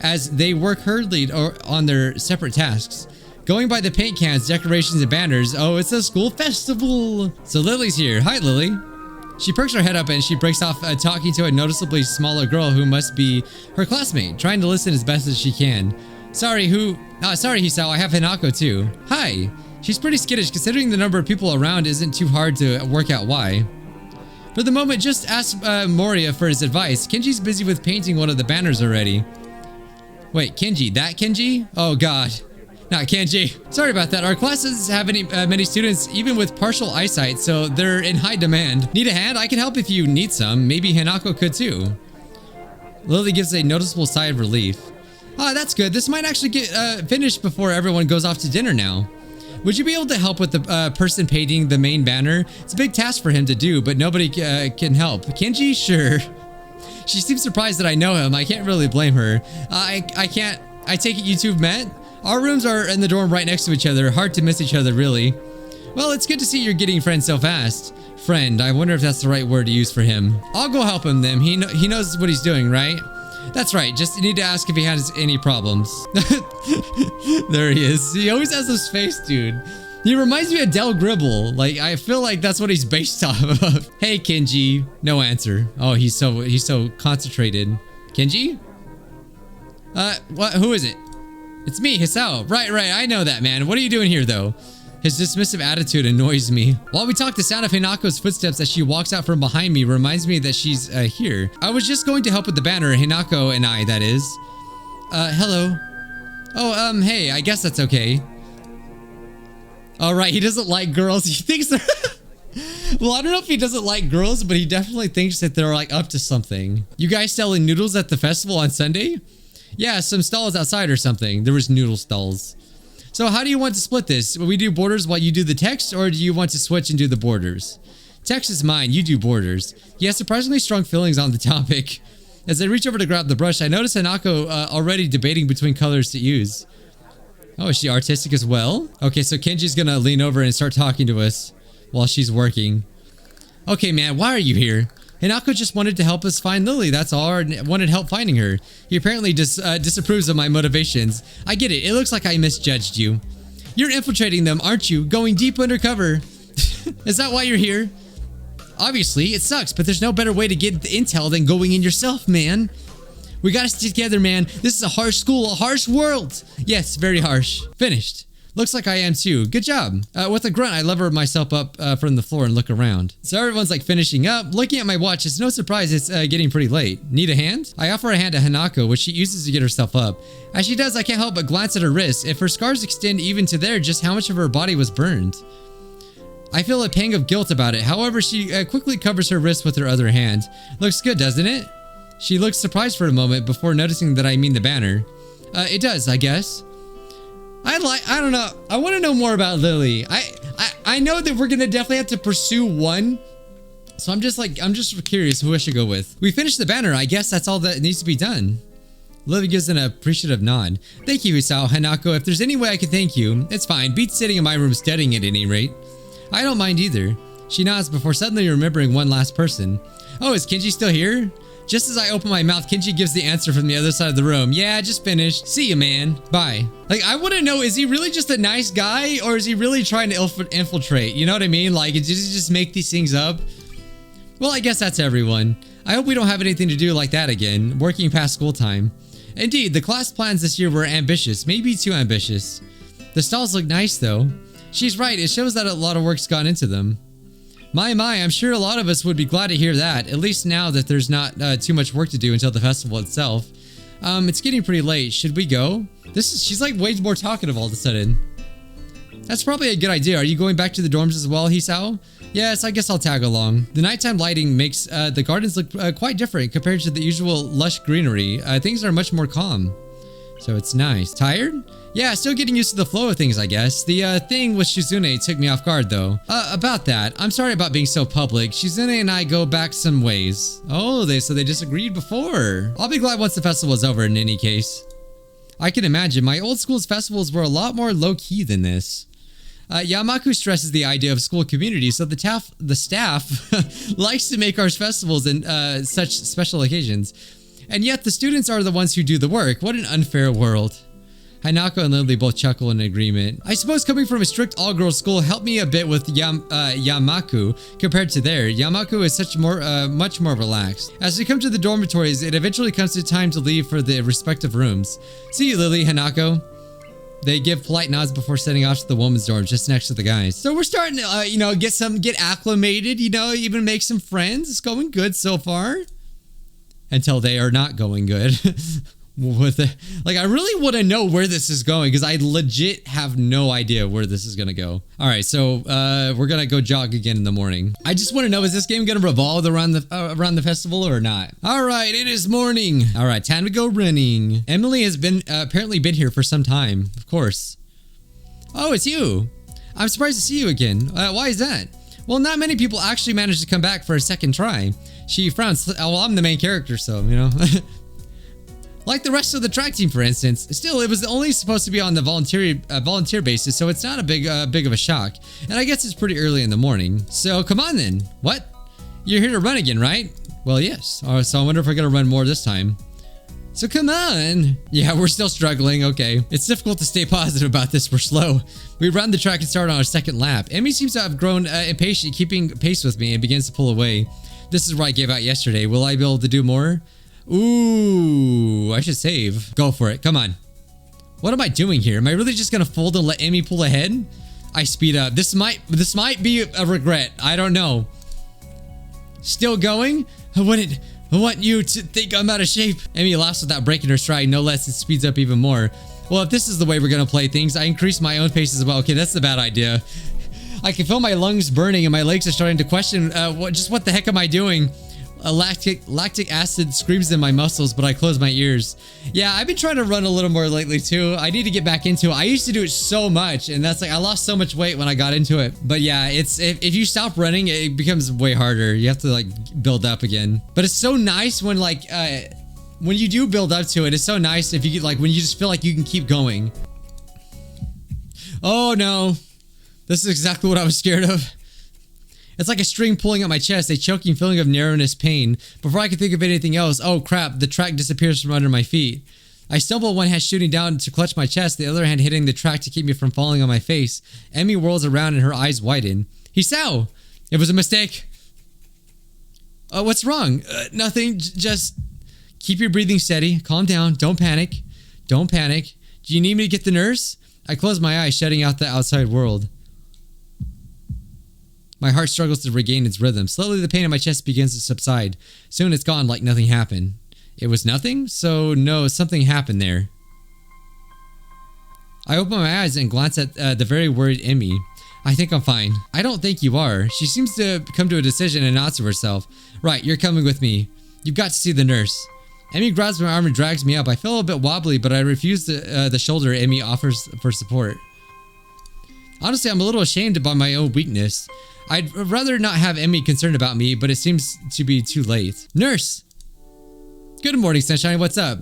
as they work hurriedly on their separate tasks. Going by the paint cans, decorations, and banners. Oh, it's a school festival. So Lilly's here. Hi, Lilly. She perks her head up and she breaks off talking to a noticeably smaller girl who must be her classmate, trying to listen as best as she can. Sorry, Hisao, I have Hanako too. Hi. She's pretty skittish considering the number of people around isn't too hard to work out why. For the moment, just ask Moria for his advice. Kenji's busy with painting one of the banners already. Wait, Kenji? That Kenji? Oh god. Not Kenji. Sorry about that. Our class doesn't have many students, even with partial eyesight, so they're in high demand. Need a hand? I can help if you need some. Maybe Hanako could too. Lilly gives a noticeable sigh of relief. Ah, that's good. This might actually get finished before everyone goes off to dinner now. Would you be able to help with the person painting the main banner? It's a big task for him to do, but nobody can help. Kenji? Sure. She seems surprised that I know him. I can't really blame her. I take it you two have met? Our rooms are in the dorm right next to each other. Hard to miss each other, really. Well, it's good to see you're getting friends so fast. Friend, I wonder if that's the right word to use for him. I'll go help him then. He knows what he's doing, right? That's right. Just need to ask if he has any problems. There he is. He always has this face, dude. He reminds me of Del Gribble. Like, I feel like that's what he's based off of. Hey, Kenji. No answer. Oh, he's so concentrated. Kenji? What? Who is it? It's me, Hisao. Right. I know that, man. What are you doing here, though? His dismissive attitude annoys me. While we talk, the sound of Hanako's footsteps as she walks out from behind me reminds me that she's here. I was just going to help with the banner, Hanako and I, that is. Hello. Oh, hey, I guess that's okay. All right, he doesn't like girls. He thinks they're... Well, I don't know if he doesn't like girls, but he definitely thinks that they're like up to something. You guys selling noodles at the festival on Sunday? Yeah, some stalls outside or something. There was noodle stalls. So how do you want to split this? Will we do borders while you do the text, or do you want to switch and do the borders? Text is mine, you do borders. He has surprisingly strong feelings on the topic. As I reach over to grab the brush, I notice Hanako already debating between colors to use. Oh, is she artistic as well? Okay, so Kenji's gonna lean over and start talking to us while she's working. Okay, man, why are you here? Hanako just wanted to help us find Lilly, that's all, or wanted help finding her. He apparently disapproves of my motivations. I get it, it looks like I misjudged you. You're infiltrating them, aren't you? Going deep undercover. Is that why you're here? Obviously, it sucks, but there's no better way to get the intel than going in yourself, man. We gotta stick together, man. This is a harsh school, a harsh world. Yes, very harsh. Finished. Looks like I am too. Good job. With a grunt, I lever myself up from the floor and look around. So everyone's like finishing up. Looking at my watch, it's no surprise it's getting pretty late. Need a hand? I offer a hand to Hanako, which she uses to get herself up. As she does, I can't help but glance at her wrists. If her scars extend even to there, just how much of her body was burned? I feel a pang of guilt about it. However, she quickly covers her wrist with her other hand. Looks good, doesn't it? She looks surprised for a moment before noticing that I mean the banner. It does, I guess. I don't know. I want to know more about Lilly. I know that we're gonna definitely have to pursue one. So I'm just curious who I should go with. We finished the banner. I guess that's all that needs to be done. Lilly gives an appreciative nod. Thank you, Isao. Hanako, if there's any way I can thank you, it's fine. Beats sitting in my room studying at any rate. I don't mind either. She nods before suddenly remembering one last person. Oh, is Kenji still here? Just as I open my mouth, Kenji gives the answer from the other side of the room. Yeah, just finished. See you, man. Bye. Like, I want to know, is he really just a nice guy, or is he really trying to infiltrate? You know what I mean? Like, does he just make these things up? Well, I guess that's everyone. I hope we don't have anything to do like that again, working past school time. Indeed, the class plans this year were ambitious, maybe too ambitious. The stalls look nice, though. She's right, it shows that a lot of work's gone into them. My, I'm sure a lot of us would be glad to hear that, at least now that there's not too much work to do until the festival itself. It's getting pretty late. Should we go? She's like way more talkative all of a sudden. That's probably a good idea. Are you going back to the dorms as well, Hisao? Yes, I guess I'll tag along. The nighttime lighting makes the gardens look quite different compared to the usual lush greenery. Things are much more calm. So it's nice. Tired? Yeah, still getting used to the flow of things, I guess. The thing with Shizune took me off guard, though. About that, I'm sorry about being so public. Shizune and I go back some ways. Oh, so they disagreed before. I'll be glad once the festival is over in any case. I can imagine. My old school's festivals were a lot more low-key than this. Yamaku stresses the idea of school community, so the staff likes to make our festivals and such special occasions. And yet the students are the ones who do the work. What an unfair world. Hanako and Lilly both chuckle in agreement. I suppose coming from a strict all-girls school helped me a bit with Yamaku compared to there. Yamaku is much more relaxed. As we come to the dormitories, it eventually comes to time to leave for the respective rooms. See you, Lilly, Hanako. They give polite nods before setting off to the women's dorm just next to the guys. So we're starting to, get acclimated, even make some friends. It's going good so far. Until they are not going good. I really want to know where this is going because I legit have no idea where this is going to go. All right, so we're going to go jog again in the morning. I just want to know, is this game going to revolve around the festival or not? All right, it is morning. All right, time to go running. Emily has been apparently been here for some time, of course. Oh, it's you. I'm surprised to see you again. Why is that? Well, not many people actually manage to come back for a second try. She frowns. Well, I'm the main character, so, Like the rest of the track team, for instance. Still, it was only supposed to be on the volunteer basis, so it's not a big of a shock. And I guess it's pretty early in the morning. So, come on then. What? You're here to run again, right? Well, yes. So I wonder if we're going to run more this time. So come on. Yeah, we're still struggling. Okay. It's difficult to stay positive about this. We're slow. We run the track and start on our second lap. Emi seems to have grown impatient, keeping pace with me, and begins to pull away. This is what I gave out yesterday. Will I be able to do more? Ooh, I should save. Go for it. Come on. What am I doing here? Am I really just going to fold and let Emi pull ahead? I speed up. This might be a regret. I don't know. Still going? I want you to think I'm out of shape. Emi laughs without breaking her stride, no less. It speeds up even more. Well, if this is the way we're gonna play things, I increase my own pace as well. Okay, that's a bad idea. I can feel my lungs burning and my legs are starting to question, what the heck am I doing? Lactic acid screams in my muscles, but I close my ears. Yeah, I've been trying to run a little more lately too. I need to get back into it. I used to do it so much, and that's like, I lost so much weight when I got into it. But yeah, it's if you stop running, it becomes way harder. You have to like build up again. But it's so nice when like, when you do build up to it, it's so nice if you get like, when you just feel like you can keep going. Oh no. This is exactly what I was scared of. It's like a string pulling at my chest, a choking feeling of narrowness pain. Before I could think of anything else, oh crap, the track disappears from under my feet. I stumble, one hand shooting down to clutch my chest, the other hand hitting the track to keep me from falling on my face. Emi whirls around and her eyes widen. Hisao! It was a mistake. What's wrong? Nothing, just keep your breathing steady, calm down, don't panic. Don't panic. Do you need me to get the nurse? I close my eyes, shutting out the outside world. My heart struggles to regain its rhythm. Slowly, the pain in my chest begins to subside. Soon, it's gone like nothing happened. It was nothing? So, no, something happened there. I open my eyes and glance at the very worried Emi. I think I'm fine. I don't think you are. She seems to come to a decision and nods to herself. Right, you're coming with me. You've got to see the nurse. Emi grabs my arm and drags me up. I feel a bit wobbly, but I refuse the shoulder Emi offers for support. Honestly, I'm a little ashamed about my own weakness. I'd rather not have Emi concerned about me, but it seems to be too late. Nurse! Good morning, Sunshine. What's up?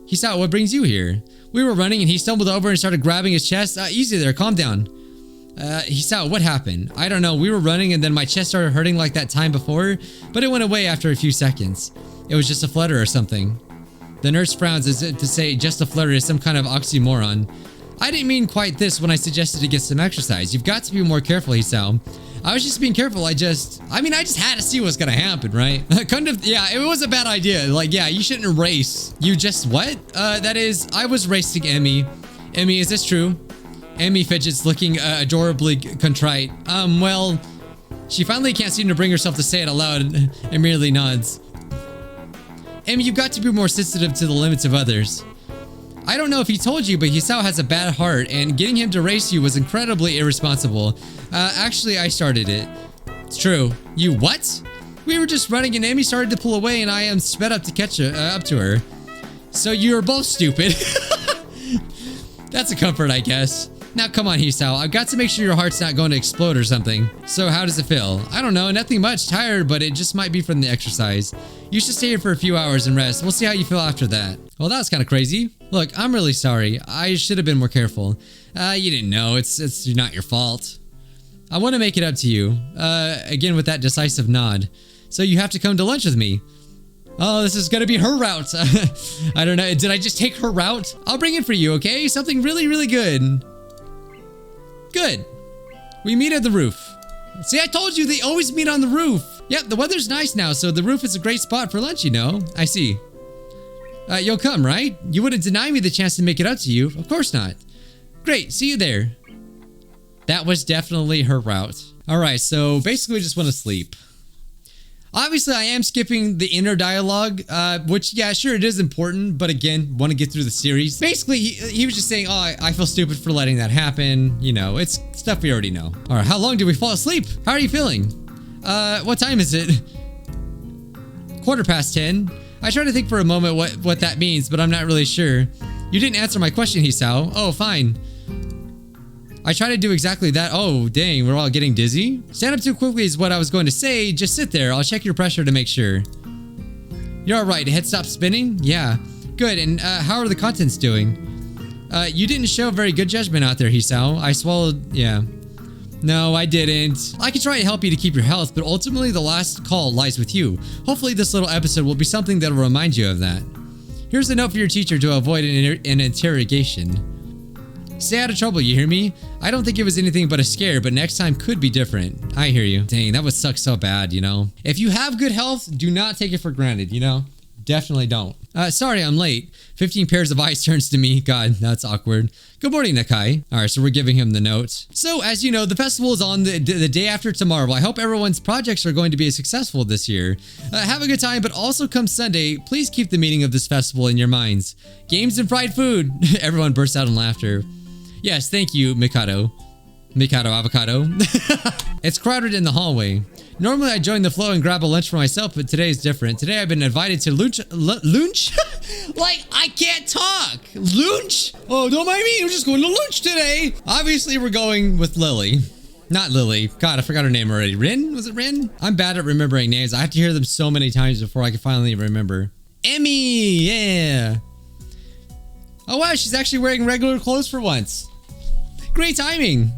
Hisao, what brings you here? We were running and he stumbled over and started grabbing his chest. Easy there, calm down. Hisao, what happened? I don't know. We were running and then my chest started hurting like that time before, but it went away after a few seconds. It was just a flutter or something. The nurse frowns as if to say just a flutter is some kind of oxymoron. I didn't mean quite this when I suggested to get some exercise. You've got to be more careful, Hisao. I was just being careful. I just had to see what's gonna happen, right? Yeah, it was a bad idea. Like, yeah, you shouldn't race. You just what? That is, I was racing Emi. Emi, is this true? Emi fidgets, looking adorably contrite. Well, she finally can't seem to bring herself to say it aloud and merely nods. Emi, you've got to be more sensitive to the limits of others. I don't know if he told you, but Hisao has a bad heart, and getting him to race you was incredibly irresponsible. Actually, I started it. It's true. You what? We were just running and Emi started to pull away and I sped up to catch up to her. So you were both stupid. That's a comfort, I guess. Now come on, Hisao. I've got to make sure your heart's not going to explode or something. So how does it feel? I don't know, nothing much. Tired, but it just might be from the exercise. You should stay here for a few hours and rest. We'll see how you feel after that. Well, that was kind of crazy. Look, I'm really sorry. I should have been more careful. You didn't know. It's not your fault. I want to make it up to you. Again with that decisive nod. So you have to come to lunch with me. Oh, this is gonna be her route. I don't know. Did I just take her route? I'll bring it for you, okay? Something really, really good. Good. We meet at the roof. See, I told you they always meet on the roof. Yep, the weather's nice now, so the roof is a great spot for lunch, you know. I see. You'll come, right? You wouldn't deny me the chance to make it up to you. Of course not. Great, see you there. That was definitely her route. Alright, so basically we just want to sleep. Obviously, I am skipping the inner dialogue, which, yeah, sure, it is important, but again, want to get through the series. Basically, he was just saying, oh, I feel stupid for letting that happen. You know, it's stuff we already know. All right, how long did we fall asleep? How are you feeling? What time is it? 10:15. I try to think for a moment what that means, but I'm not really sure. You didn't answer my question, Hisao. Oh, fine. I try to do exactly that. Oh, dang, we're all getting dizzy. Stand up too quickly is what I was going to say. Just sit there. I'll check your pressure to make sure. You're all right. Head stopped spinning? Yeah. Good. And how are the contents doing? You didn't show very good judgment out there, Hisao. I swallowed. Yeah. No, I didn't. I could try to help you to keep your health, but ultimately the last call lies with you. Hopefully this little episode will be something that will remind you of that. Here's a note for your teacher to avoid an interrogation. Stay out of trouble, you hear me? I don't think it was anything but a scare, but next time could be different. I hear you. Dang, that would suck so bad, you know? If you have good health, do not take it for granted, you know? Definitely don't. Sorry, I'm late. 15 pairs of eyes turns to me. God, that's awkward. Good morning, Nakai. All right, so we're giving him the note. So, as you know, the festival is on the day after tomorrow. I hope everyone's projects are going to be successful this year. Have a good time, but also come Sunday, please keep the meaning of this festival in your minds. Games and fried food. Everyone bursts out in laughter. Yes, thank you, Mikado. Mikado avocado. It's crowded in the hallway. Normally I join the flow and grab a lunch for myself, but today is different. Today I've been invited to lunch? Like, I can't talk. Lunch? Oh, don't mind me. I'm just going to lunch today. Obviously, we're going with Lilly. Not Lilly. God, I forgot her name already. Rin? Was it Rin? I'm bad at remembering names. I have to hear them so many times before I can finally remember. Emi! Yeah! Oh, wow. She's actually wearing regular clothes for once. Great timing.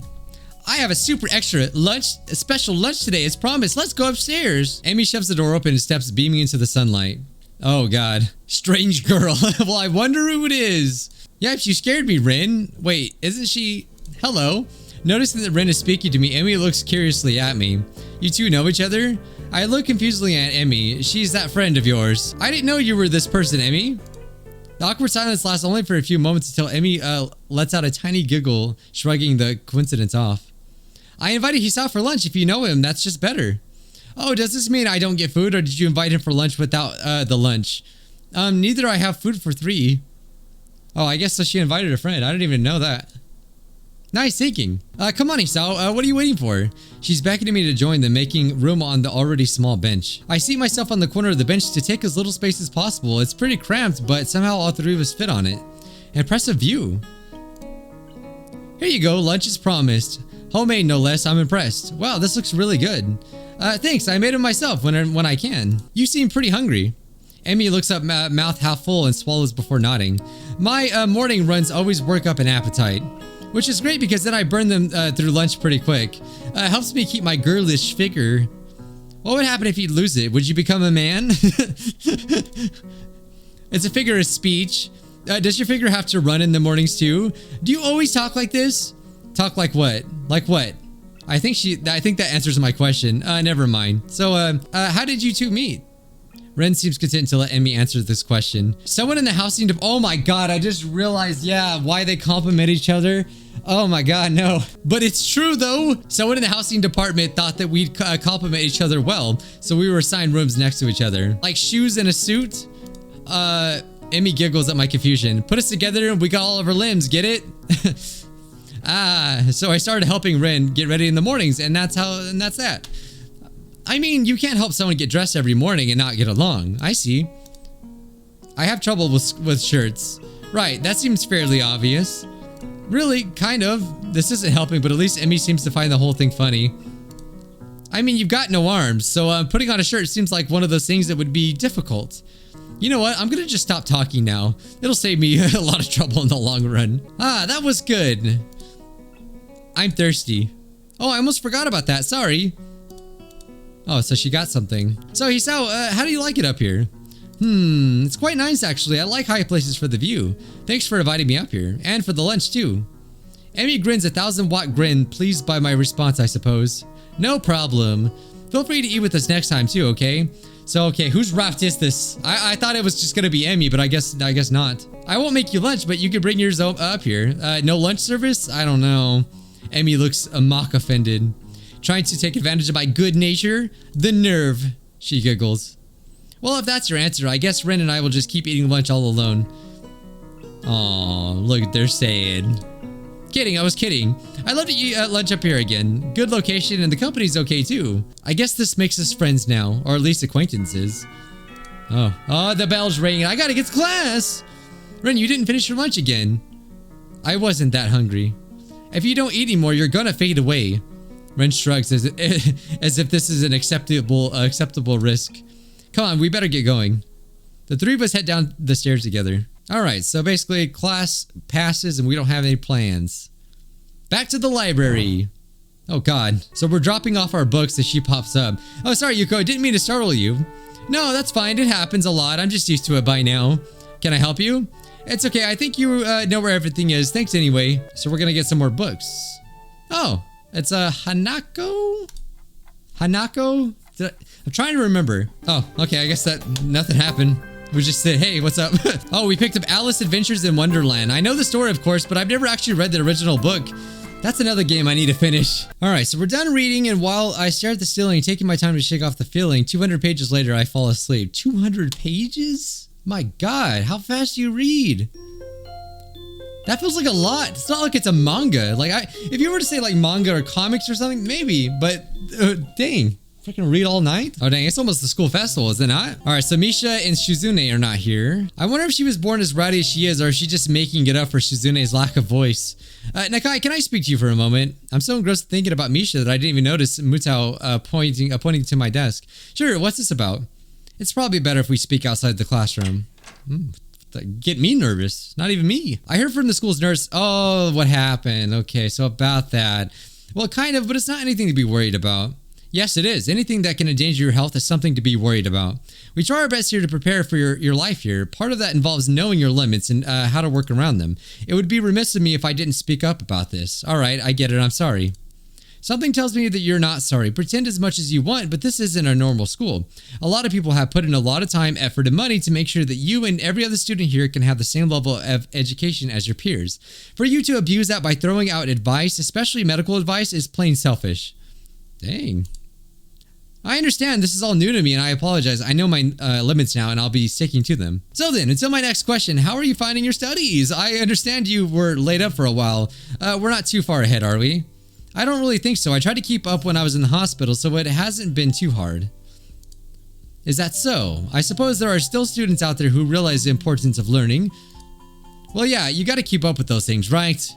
I have a super extra a special lunch today as promised. Let's go upstairs. Emi shoves the door open and steps beaming into the sunlight. Oh God, strange girl. Well, I wonder who it is. Yeah, she scared me, Rin. Wait, isn't she? Hello. Noticing that Rin is speaking to me, Emi looks curiously at me. You two know each other? I look confusedly at Emi. She's that friend of yours. I didn't know you were this person, Emi. The awkward silence lasts only for a few moments until Emi lets out a tiny giggle, shrugging the coincidence off. I invited Hisao for lunch. If you know him, that's just better. Oh, does this mean I don't get food, or did you invite him for lunch without the lunch? Neither. I have food for 3. Oh, I guess so she invited a friend. I didn't even know that. Nice thinking. Come on, Hisao. What are you waiting for? She's beckoning me to join them, making room on the already small bench. I seat myself on the corner of the bench to take as little space as possible. It's pretty cramped, but somehow all 3 of us fit on it. Impressive view. Here you go. Lunch is promised. Homemade, no less. I'm impressed. Wow, this looks really good. Thanks. I made it myself when I can. You seem pretty hungry. Emi looks up, mouth half full, and swallows before nodding. My morning runs always work up an appetite, which is great because then I burn them through lunch pretty quick. Helps me keep my girlish figure. What would happen if you lose it? Would you become a man? It's a figure of speech. Does your figure have to run in the mornings too? Do you always talk like this? Talk like what? Like what? I think that answers my question. Never mind. So, how did you two meet? Ren seems content to let Emi answer this question. Someone in the house seemed to— oh my God, I just realized, yeah, why they compliment each other. Oh my God, no. But it's true though. Someone in the housing department thought that we'd compliment each other well. So we were assigned rooms next to each other. Like shoes and a suit. Emi giggles at my confusion. Put us together and we got all of our limbs, get it? So I started helping Ren get ready in the mornings, and that's that. I mean, you can't help someone get dressed every morning and not get along. I see. I have trouble with shirts. Right, that seems fairly obvious. Really, kind of. This isn't helping, but at least Emi seems to find the whole thing funny. I mean, you've got no arms, so putting on a shirt seems like one of those things that would be difficult. You know what? I'm gonna just stop talking now. It'll save me a lot of trouble in the long run. That was good. I'm thirsty. Oh, I almost forgot about that. Sorry. Oh, so she got something. So, Hisao, how do you like it up here? It's quite nice, actually. I like high places for the view. Thanks for inviting me up here. And for the lunch, too. Emi grins a 1,000-watt grin, pleased by my response, I suppose. No problem. Feel free to eat with us next time, too, okay? So, okay, whose raft is this? I thought it was just gonna be Emi, but I guess not. I won't make you lunch, but you could bring yours up here. No lunch service? I don't know. Emi looks mock offended. Trying to take advantage of my good nature? The nerve, she giggles. Well, if that's your answer, I guess Ren and I will just keep eating lunch all alone. Aw, look, they're sad. Kidding, I was kidding. I'd love to eat lunch up here again. Good location and the company's okay too. I guess this makes us friends now, or at least acquaintances. Oh, the bell's ringing. I gotta get to class. Ren, you didn't finish your lunch again. I wasn't that hungry. If you don't eat anymore, you're gonna fade away. Ren shrugs as if this is an acceptable risk. Come on, we better get going. The 3 of us head down the stairs together. Alright, so basically class passes and we don't have any plans. Back to the library. Oh God. So we're dropping off our books as she pops up. Oh, sorry, Yuko. I didn't mean to startle you. No, that's fine. It happens a lot. I'm just used to it by now. Can I help you? It's okay. I think you know where everything is. Thanks anyway. So we're gonna get some more books. Oh, it's a Hanako? Hanako? I'm trying to remember. Oh, okay. I guess that nothing happened. We just said, hey, what's up? Oh, we picked up Alice Adventures in Wonderland. I know the story, of course, but I've never actually read the original book. That's another game I need to finish. All right, so we're done reading, and while I stare at the ceiling, taking my time to shake off the feeling, 200 pages later, I fall asleep. 200 pages? My God, how fast do you read? That feels like a lot. It's not like it's a manga. Like, if you were to say like manga or comics or something, maybe, but dang. Freaking read all night? Oh dang, it's almost the school festival, is it not? All right, so Misha and Shizune are not here. I wonder if she was born as rowdy as she is, or is she just making it up for Shizune's lack of voice? Nakai, can I speak to you for a moment? I'm so engrossed thinking about Misha that I didn't even notice Mutao pointing to my desk. Sure, what's this about? It's probably better if we speak outside the classroom. Get me nervous. Not even me. I heard from the school's nurse. Oh, what happened? Okay, so about that. Well, kind of, but it's not anything to be worried about. Yes, it is. Anything that can endanger your health is something to be worried about. We try our best here to prepare for your life here. Part of that involves knowing your limits and how to work around them. It would be remiss of me if I didn't speak up about this. All right, I get it. I'm sorry. Something tells me that you're not sorry. Pretend as much as you want, but this isn't a normal school. A lot of people have put in a lot of time, effort, and money to make sure that you and every other student here can have the same level of education as your peers. For you to abuse that by throwing out advice, especially medical advice, is plain selfish. Dang. I understand this is all new to me and I apologize. I know my limits now and I'll be sticking to them. So then, until my next question, how are you finding your studies? I understand you were laid up for a while. We're not too far ahead, are we? I don't really think so. I tried to keep up when I was in the hospital, so it hasn't been too hard. Is that so? I suppose there are still students out there who realize the importance of learning. Well, yeah, you gotta keep up with those things, right?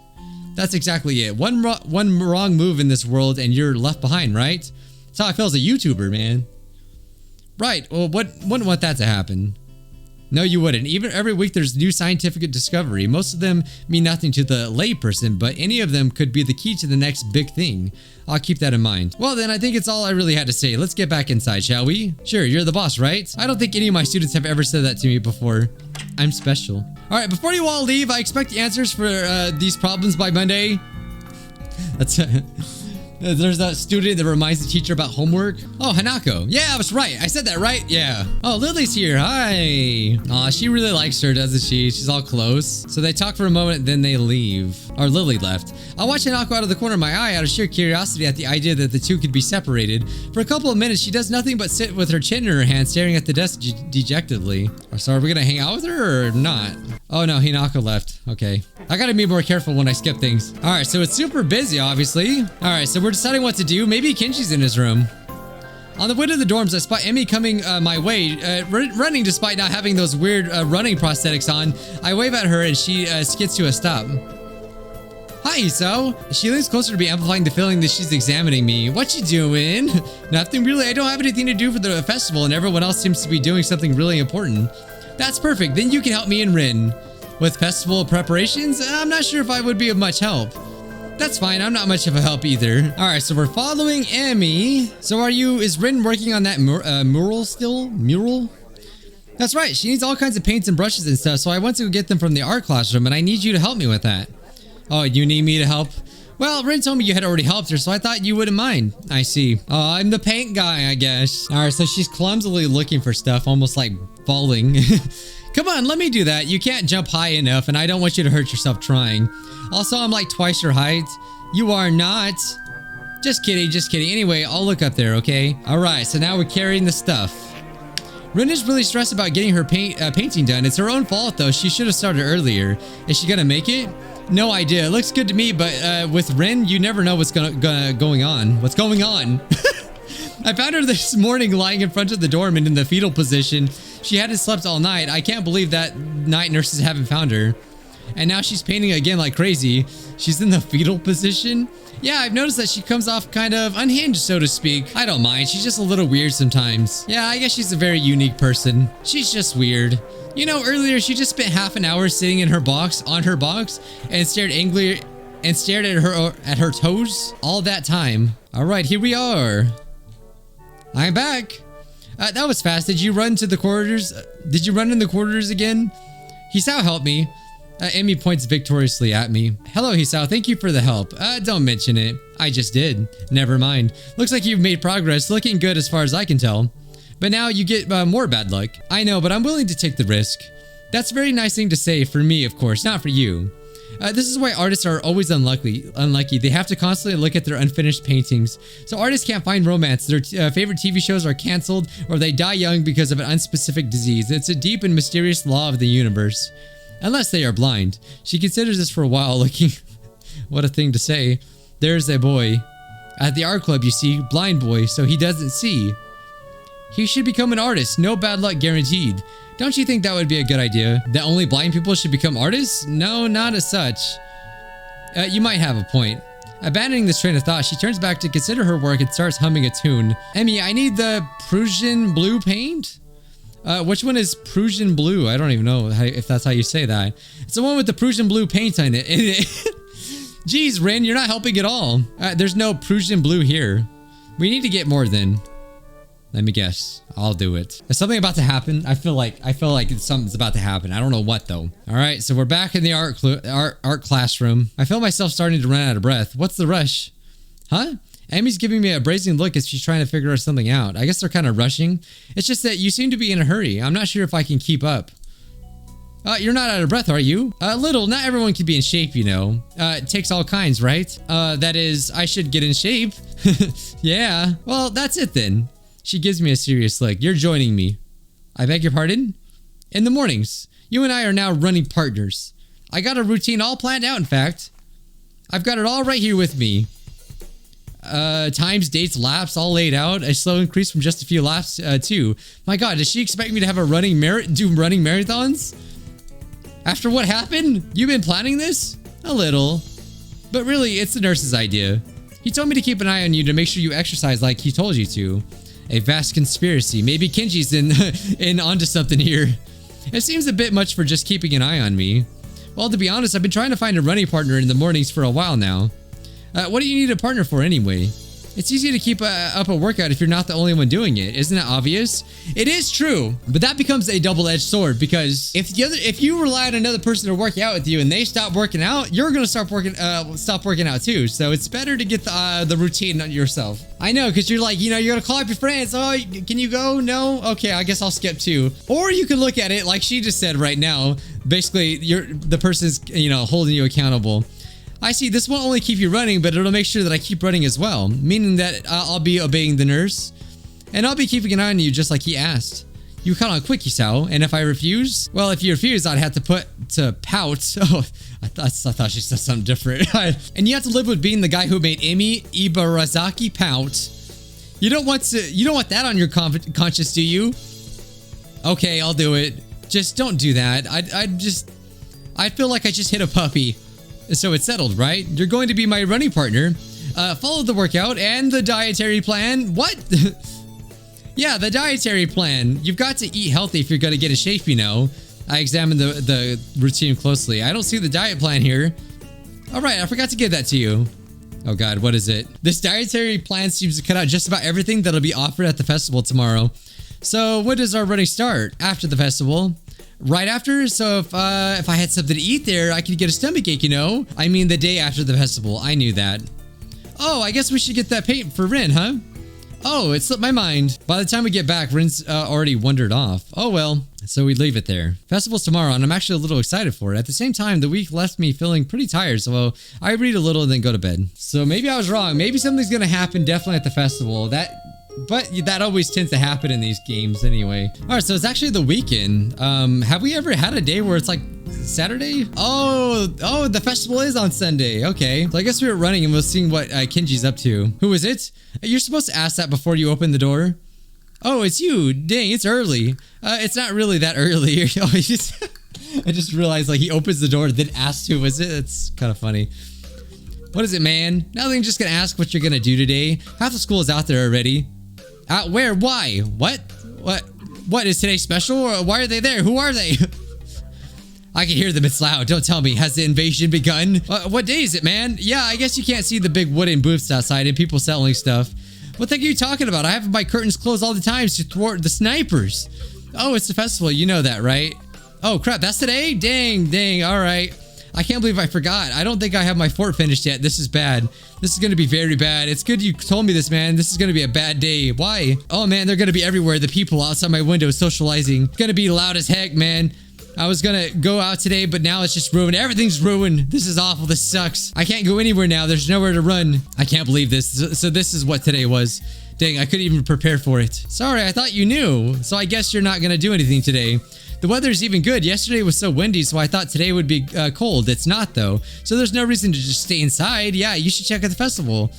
That's exactly it. One wrong move in this world and you're left behind, right? That's how I feel as a YouTuber, man. Right, well, wouldn't want that to happen. No, you wouldn't. Even every week there's new scientific discovery. Most of them mean nothing to the layperson, but any of them could be the key to the next big thing. I'll keep that in mind. Well then, I think it's all I really had to say. Let's get back inside, shall we? Sure, you're the boss, right? I don't think any of my students have ever said that to me before. I'm special. All right, before you all leave, I expect the answers for these problems by Monday. That's there's that student that reminds the teacher about homework. Oh, Hanako. Yeah, I was right. I said that right. Yeah. Oh, Lily's here. Hi. Aw, she really likes her, doesn't she? She's all close. So they talk for a moment, then they leave. Or Lily left. I watched Hanako out of the corner of my eye out of sheer curiosity at the idea that the two could be separated. For a couple of minutes, she does nothing but sit with her chin in her hand, staring at the desk dejectedly. So are we gonna hang out with her or not? Oh no, Hanako left. Okay. I gotta be more careful when I skip things. All right, so it's super busy, obviously. All right, so we're deciding what to do. Maybe Kenji's in his room. On the way to the dorms, I spot Emi coming my way, running despite not having those weird running prosthetics on. I wave at her and she skids to a stop. Hi, Iso. She leans closer to me, amplifying the feeling that she's examining me. What you doing? Nothing really. I don't have anything to do for the festival and everyone else seems to be doing something really important. That's perfect. Then you can help me and Rin. With festival preparations, I'm not sure if I would be of much help. That's fine, I'm not much of a help either. Alright, so we're following Emi. So is Rin working on that mural still? Mural? That's right, she needs all kinds of paints and brushes and stuff, so I went to get them from the art classroom and I need you to help me with that. Oh, you need me to help? Well, Rin told me you had already helped her, so I thought you wouldn't mind. I see. Oh, I'm the paint guy, I guess. Alright, so she's clumsily looking for stuff, almost like falling. Come on, let me do that. You can't jump high enough, and I don't want you to hurt yourself trying. Also, I'm like twice your height. You are not. Just kidding, just kidding. Anyway, I'll look up there, okay? Alright, so now we're carrying the stuff. Rin is really stressed about getting her painting done. It's her own fault, though. She should have started earlier. Is she gonna make it? No idea. It looks good to me, but with Rin, you never know what's going on. What's going on? I found her this morning lying in front of the dorm and in the fetal position. She hadn't slept all night. I can't believe that night nurses haven't found her. And now she's painting again like crazy. She's in the fetal position? Yeah, I've noticed that she comes off kind of unhinged, so to speak. I don't mind. She's just a little weird sometimes. Yeah, I guess she's a very unique person. She's just weird. You know, earlier she just spent half an hour sitting in her box, and stared angrily and stared at her toes all that time. All right, here we are. I'm back. That was fast. Did you run to the corridors? Did you run in the corridors again? Hisao helped me. Emi points victoriously at me. Hello, Hisao. Thank you for the help. Don't mention it. I just did. Never mind. Looks like you've made progress. Looking good as far as I can tell. But now you get more bad luck. I know, but I'm willing to take the risk. That's a very nice thing to say for me, of course, not for you. This is why artists are always unlucky. They have to constantly look at their unfinished paintings. So artists can't find romance. Their favorite TV shows are canceled, or they die young because of an unspecific disease. It's a deep and mysterious law of the universe. Unless they are blind. She considers this for a while, looking... What a thing to say. There's a boy. At the art club, you see, blind boy, so he doesn't see. He should become an artist. No bad luck guaranteed. Don't you think that would be a good idea? That only blind people should become artists? No, not as such. You might have a point. Abandoning this train of thought, she turns back to consider her work and starts humming a tune. Emi, I need the Prussian blue paint? Which one is Prussian blue? I don't even know if that's how you say that. It's the one with the Prussian blue paint on it. Jeez, Rin, you're not helping at all. There's no Prussian blue here. We need to get more then. Let me guess. I'll do it. Is something about to happen? I feel like something's about to happen. I don't know what though. All right, so we're back in the art classroom. I feel myself starting to run out of breath. What's the rush? Huh? Emi's giving me a brazen look as she's trying to figure something out. I guess they're kind of rushing. It's just that you seem to be in a hurry. I'm not sure if I can keep up. You're not out of breath, are you? A little. Not everyone can be in shape, you know. It takes all kinds, right? That is, I should get in shape. Yeah. Well, that's it then. She gives me a serious look. You're joining me. I beg your pardon? In the mornings. You and I are now running partners. I got a routine all planned out, in fact. I've got it all right here with me. Times, dates, laps, all laid out. A slow increase from just a few laps, too. My God, does she expect me to have a do running marathons? After what happened? You've been planning this? A little. But really, it's the nurse's idea. He told me to keep an eye on you to make sure you exercise like he told you to. A vast conspiracy. Maybe Kenji's in onto something here. It seems a bit much for just keeping an eye on me. Well, to be honest, I've been trying to find a running partner in the mornings for a while now. What do you need a partner for anyway? It's easy to keep up a workout if you're not the only one doing it. Isn't it obvious? It is true, but that becomes a double-edged sword because if you rely on another person to work out with you and they stop working out, you're gonna stop working out too. So it's better to get the routine on yourself. I know, because you're like, you're gonna call up your friends. Oh, can you go? No? Okay, I guess I'll skip too. Or you can look at it like she just said right now. Basically, the person's holding you accountable. I see, this won't only keep you running, but it'll make sure that I keep running as well. Meaning that I'll be obeying the nurse. And I'll be keeping an eye on you just like he asked. You caught on quick, Yusao. And if I refuse? Well, if you refuse, I'd have to pout. Oh, I thought she said something different. And you have to live with being the guy who made Emi Ibarazaki pout. You don't want that on your conscience, do you? Okay, I'll do it. Just don't do that. I feel like I just hit a puppy. So it's settled, right? You're going to be my running partner. Follow the workout and the dietary plan. What? Yeah, the dietary plan. You've got to eat healthy if you're going to get in shape, I examined the routine closely. I don't see the diet plan here. All right, I forgot to give that to you. Oh God, what is it? This dietary plan seems to cut out just about everything that'll be offered at the festival tomorrow. So when does our running start? After the festival? Right after? So if I had something to eat there, I could get a stomachache, I mean the day after the festival. I knew that. Oh, I guess we should get that paint for Rin, huh? Oh, it slipped my mind. By the time we get back, Rin's already wandered off. Oh well, so we leave it there. Festival's tomorrow, and I'm actually a little excited for it. At the same time, the week left me feeling pretty tired, so I read a little and then go to bed. So maybe I was wrong. Maybe something's gonna happen definitely at the festival. But that always tends to happen in these games anyway. All right, so it's actually the weekend. Have we ever had a day where it's like Saturday? Oh, the festival is on Sunday. Okay. So I guess we were running and we're seeing what Kenji's up to. Who is it? You're supposed to ask that before you open the door. Oh, it's you. Dang, it's early. It's not really that early. I just realized he opens the door and then asks who is it. It's kind of funny. What is it, man? Nothing, just gonna ask what you're gonna do today. Half the school is out there already. Out where? Why? What? What is today special? Or why are they there? Who are they? I can hear them. It's loud. Don't tell me. Has the invasion begun? What day is it, man? Yeah, I guess you can't see the big wooden booths outside and people selling stuff. What the heck are you talking about? I have my curtains closed all the time to thwart the snipers. Oh, it's the festival. You know that, right? Oh, crap. That's today? Dang. All right. I can't believe I forgot. I don't think I have my fort finished yet. This is bad. This is going to be very bad. It's good you told me this, man. This is going to be a bad day. Why? Oh, man, they're going to be everywhere. The people outside my window socializing. It's going to be loud as heck, man. I was going to go out today, but now it's just ruined. Everything's ruined. This is awful. This sucks. I can't go anywhere now. There's nowhere to run. I can't believe this. So this is what today was. Dang, I couldn't even prepare for it. Sorry, I thought you knew. So I guess you're not going to do anything today. The weather's even good. Yesterday was so windy, so I thought today would be cold. It's not, though. So there's no reason to just stay inside. Yeah, you should check out the festival.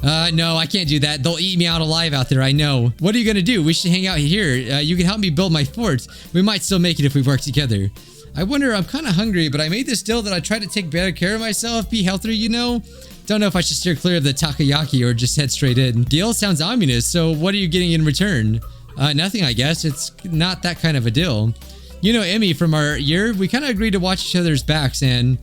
No, I can't do that. They'll eat me out alive out there, I know. What are you gonna do? We should hang out here. You can help me build my fort. We might still make it if we work together. I wonder, I'm kind of hungry, but I made this deal that I try to take better care of myself, be healthier, you know? Don't know if I should steer clear of the takoyaki or just head straight in. Deal sounds ominous, so what are you getting in return? Nothing, I guess. It's not that kind of a deal. You know Emi from our year, we kind of agreed to watch each other's backs, and...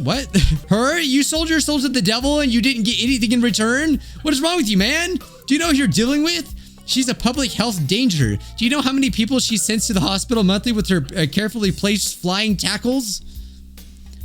What? Her? You sold your soul to the devil and you didn't get anything in return? What is wrong with you, man? Do you know who you're dealing with? She's a public health danger. Do you know how many people she sends to the hospital monthly with her carefully placed flying tackles?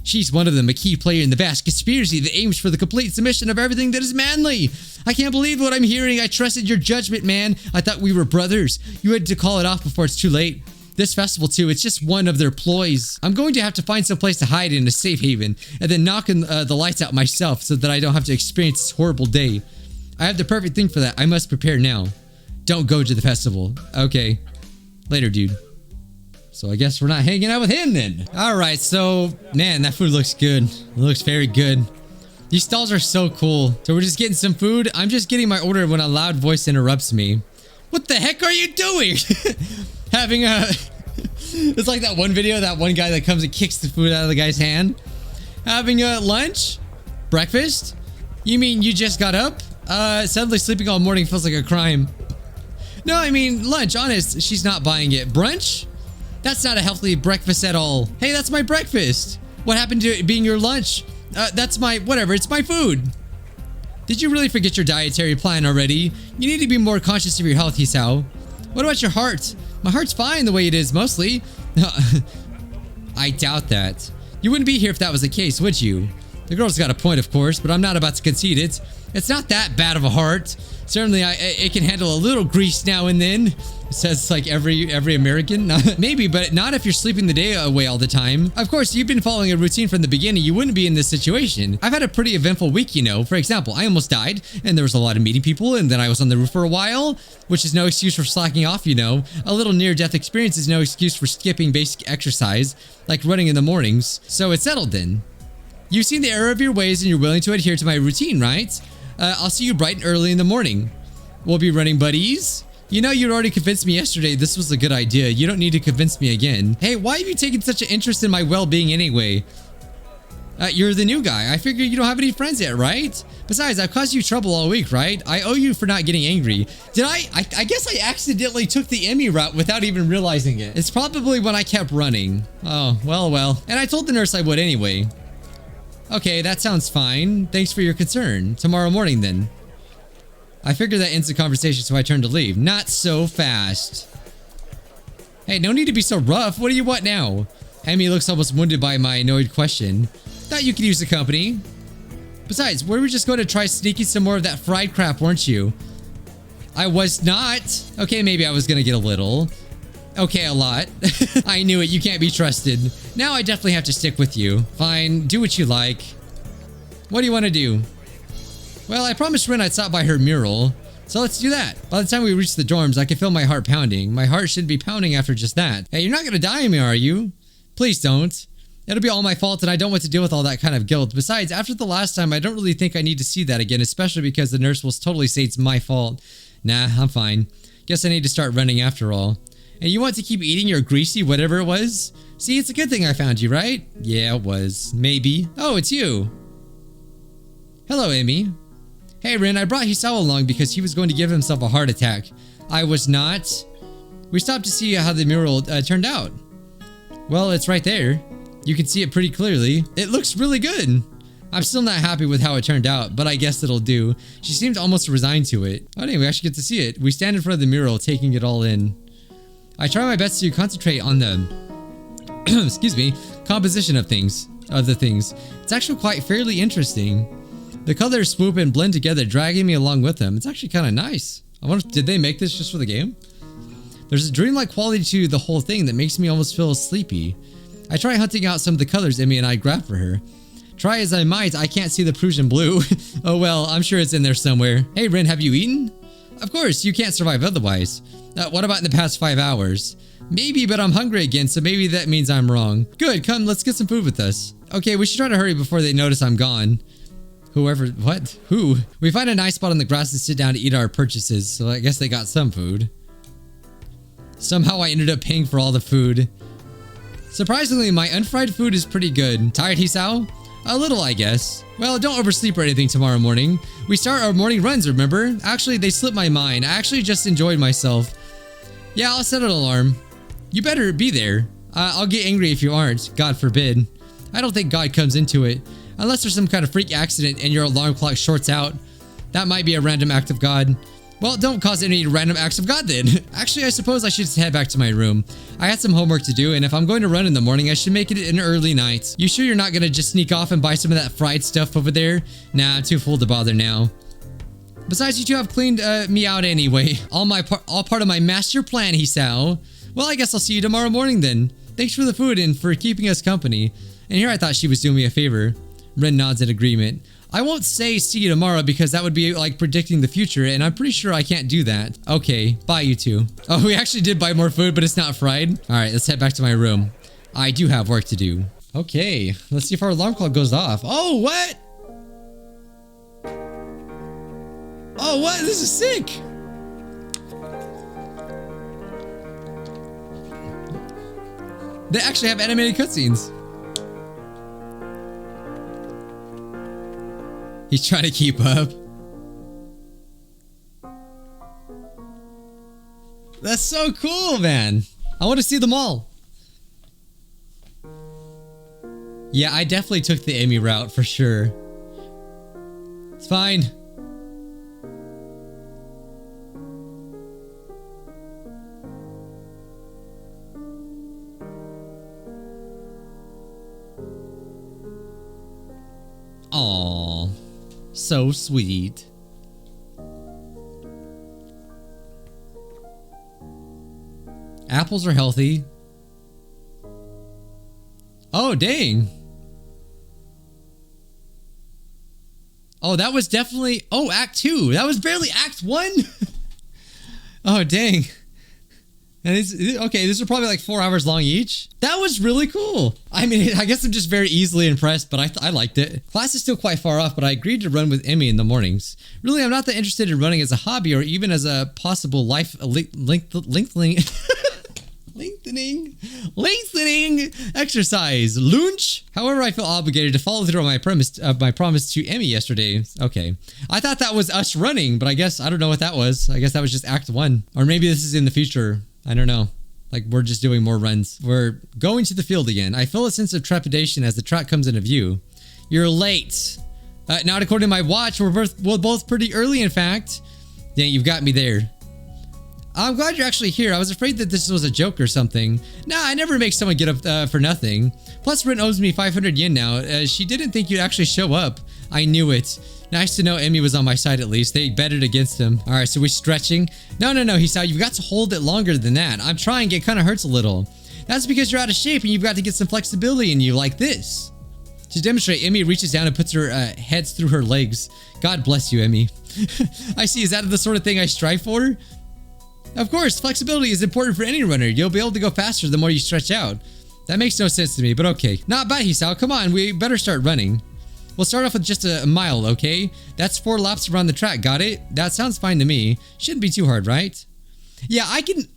She's one of them, a key player in the vast conspiracy that aims for the complete submission of everything that is manly. I can't believe what I'm hearing. I trusted your judgment, man. I thought we were brothers. You had to call it off before it's too late. This festival, too, it's just one of their ploys. I'm going to have to find some place to hide in a safe haven and then knock the lights out myself so that I don't have to experience this horrible day. I have the perfect thing for that. I must prepare now. Don't go to the festival. Okay. Later, dude. So I guess we're not hanging out with him then. All right, so, man, that food looks good. It looks very good. These stalls are so cool. So we're just getting some food. I'm just getting my order when a loud voice interrupts me. What the heck are you doing? Having a... It's like that one video, that one guy that comes and kicks the food out of the guy's hand. Having a lunch? Breakfast? You mean you just got up? Suddenly sleeping all morning feels like a crime. No, I mean lunch, honest. She's not buying it. Brunch? That's not a healthy breakfast at all. Hey, that's my breakfast. What happened to it being your lunch? That's my... Whatever, it's my food. Did you really forget your dietary plan already? You need to be more conscious of your health, Hisao. What about your heart? My heart's fine the way it is, mostly. I doubt that. You wouldn't be here if that was the case, would you? The girl's got a point, of course, but I'm not about to concede it. It's not that bad of a heart. Certainly, it can handle a little grease now and then. It says like every American. Maybe, but not if you're sleeping the day away all the time. Of course, you've been following a routine from the beginning. You wouldn't be in this situation. I've had a pretty eventful week, you know. For example, I almost died, and there was a lot of meeting people, and then I was on the roof for a while, which is no excuse for slacking off, you know. A little near-death experience is no excuse for skipping basic exercise, like running in the mornings. So it's settled then. You've seen the error of your ways, and you're willing to adhere to my routine, right? I'll see you bright and early in the morning. We'll be running buddies. You know, you already convinced me yesterday this was a good idea. You don't need to convince me again. Hey, why have you taken such an interest in my well-being anyway? You're the new guy. I figure you don't have any friends yet, right? Besides, I've caused you trouble all week, right? I owe you for not getting angry. Did I guess I accidentally took the Emi route without even realizing it. It's probably when I kept running. Oh, well. And I told the nurse I would anyway. Okay, that sounds fine. Thanks for your concern. Tomorrow morning, then. I figured that ends the conversation, so I turned to leave. Not so fast. Hey, no need to be so rough. What do you want now? Emi looks almost wounded by my annoyed question. Thought you could use the company. Besides, we were just going to try sneaking some more of that fried crap, weren't you? I was not. Okay, maybe I was going to get a little. Okay, a lot. I knew it. You can't be trusted. Now I definitely have to stick with you. Fine, do what you like. What do you want to do? Well, I promised Rin I'd stop by her mural. So let's do that. By the time we reach the dorms, I can feel my heart pounding. My heart shouldn't be pounding after just that. Hey, you're not going to die on me, are you? Please don't. It'll be all my fault and I don't want to deal with all that kind of guilt. Besides, after the last time, I don't really think I need to see that again, especially because the nurse will totally say it's my fault. Nah, I'm fine. Guess I need to start running after all. And you want to keep eating your greasy whatever it was? See, it's a good thing I found you, right? Yeah, it was. Maybe. Oh, it's you. Hello, Emi. Hey, Rin, I brought Hisao along because he was going to give himself a heart attack. I was not. We stopped to see how the mural turned out. Well, it's right there. You can see it pretty clearly. It looks really good. I'm still not happy with how it turned out, but I guess it'll do. She seemed almost resigned to it. Oh, anyway, I actually get to see it. We stand in front of the mural, taking it all in. I try my best to concentrate on the excuse me, composition of the things. It's actually quite fairly interesting. The colors swoop and blend together, dragging me along with them. It's actually kind of nice. I wonder, did they make this just for the game? There's a dreamlike quality to the whole thing that makes me almost feel sleepy. I try hunting out some of the colors Emi and I grabbed for her. Try as I might, I can't see the Prussian blue. Oh well, I'm sure it's in there somewhere. Hey Rin, have you eaten? Of course, you can't survive otherwise. What about in the past 5 hours? Maybe, but I'm hungry again, so maybe that means I'm wrong. Good, come, let's get some food with us. Okay, we should try to hurry before they notice I'm gone. Whoever, what? Who? We find a nice spot on the grass and sit down to eat our purchases, so I guess they got some food. Somehow I ended up paying for all the food. Surprisingly, my unfried food is pretty good. Tired, Hisao? A little, I guess. Well, don't oversleep or anything tomorrow morning. We start our morning runs, remember? Actually, they slipped my mind. I actually just enjoyed myself. Yeah, I'll set an alarm. You better be there. I'll get angry if you aren't. God forbid. I don't think God comes into it. Unless there's some kind of freak accident and your alarm clock shorts out. That might be a random act of God. Well, don't cause any random acts of God then. Actually, I suppose I should just head back to my room. I had some homework to do, and if I'm going to run in the morning, I should make it an early night. You sure you're not going to just sneak off and buy some of that fried stuff over there? Nah, I'm too full to bother now. Besides, you two have cleaned me out anyway. All part of my master plan, Hisao. Well, I guess I'll see you tomorrow morning then. Thanks for the food and for keeping us company. And here I thought she was doing me a favor. Ren nods in agreement. I won't say see you tomorrow because that would be like predicting the future, and I'm pretty sure I can't do that. Okay, bye you two. Oh, we actually did buy more food, but it's not fried. All right, let's head back to my room. I do have work to do. Okay, let's see if our alarm clock goes off. Oh, what? Oh, what? This is sick. They actually have animated cutscenes. He's trying to keep up. That's so cool, man. I want to see them all. Yeah, I definitely took the Emi route for sure. It's fine. Aww. So sweet. Apples are healthy. Oh, dang. Oh, that was definitely... Oh, Act 2. That was barely Act 1? Oh, dang. And okay, these are probably like 4 hours long each. That was really cool. I mean, I guess I'm just very easily impressed, but I liked it. Class is still quite far off, but I agreed to run with Emi in the mornings. Really, I'm not that interested in running as a hobby or even as a possible life lengthening exercise. Lunch. However, I feel obligated to follow through on my promise to Emi yesterday. Okay. I thought that was us running, but I guess I don't know what that was. I guess that was just Act 1. Or maybe this is in the future. I don't know. Like, we're just doing more runs. We're going to the field again. I feel a sense of trepidation as the track comes into view. You're late. Not according to my watch. We're both pretty early, in fact. Dang, you've got me there. I'm glad you're actually here. I was afraid that this was a joke or something. Nah, I never make someone get up for nothing. Plus, Rin owes me 500 yen now. She didn't think you'd actually show up. I knew it. Nice to know Emi was on my side at least. They betted against him. All right, so we're stretching. No, Hisao, you've got to hold it longer than that. I'm trying. It kind of hurts a little. That's because you're out of shape and you've got to get some flexibility in you like this. To demonstrate, Emi reaches down and puts her heads through her legs. God bless you, Emi. I see. Is that the sort of thing I strive for? Of course, flexibility is important for any runner. You'll be able to go faster the more you stretch out. That makes no sense to me, but okay. Not bad, Hisao. Come on, we better start running. We'll start off with just a mile, okay? That's 4 laps around the track, got it? That sounds fine to me. Shouldn't be too hard, right? Yeah, I can,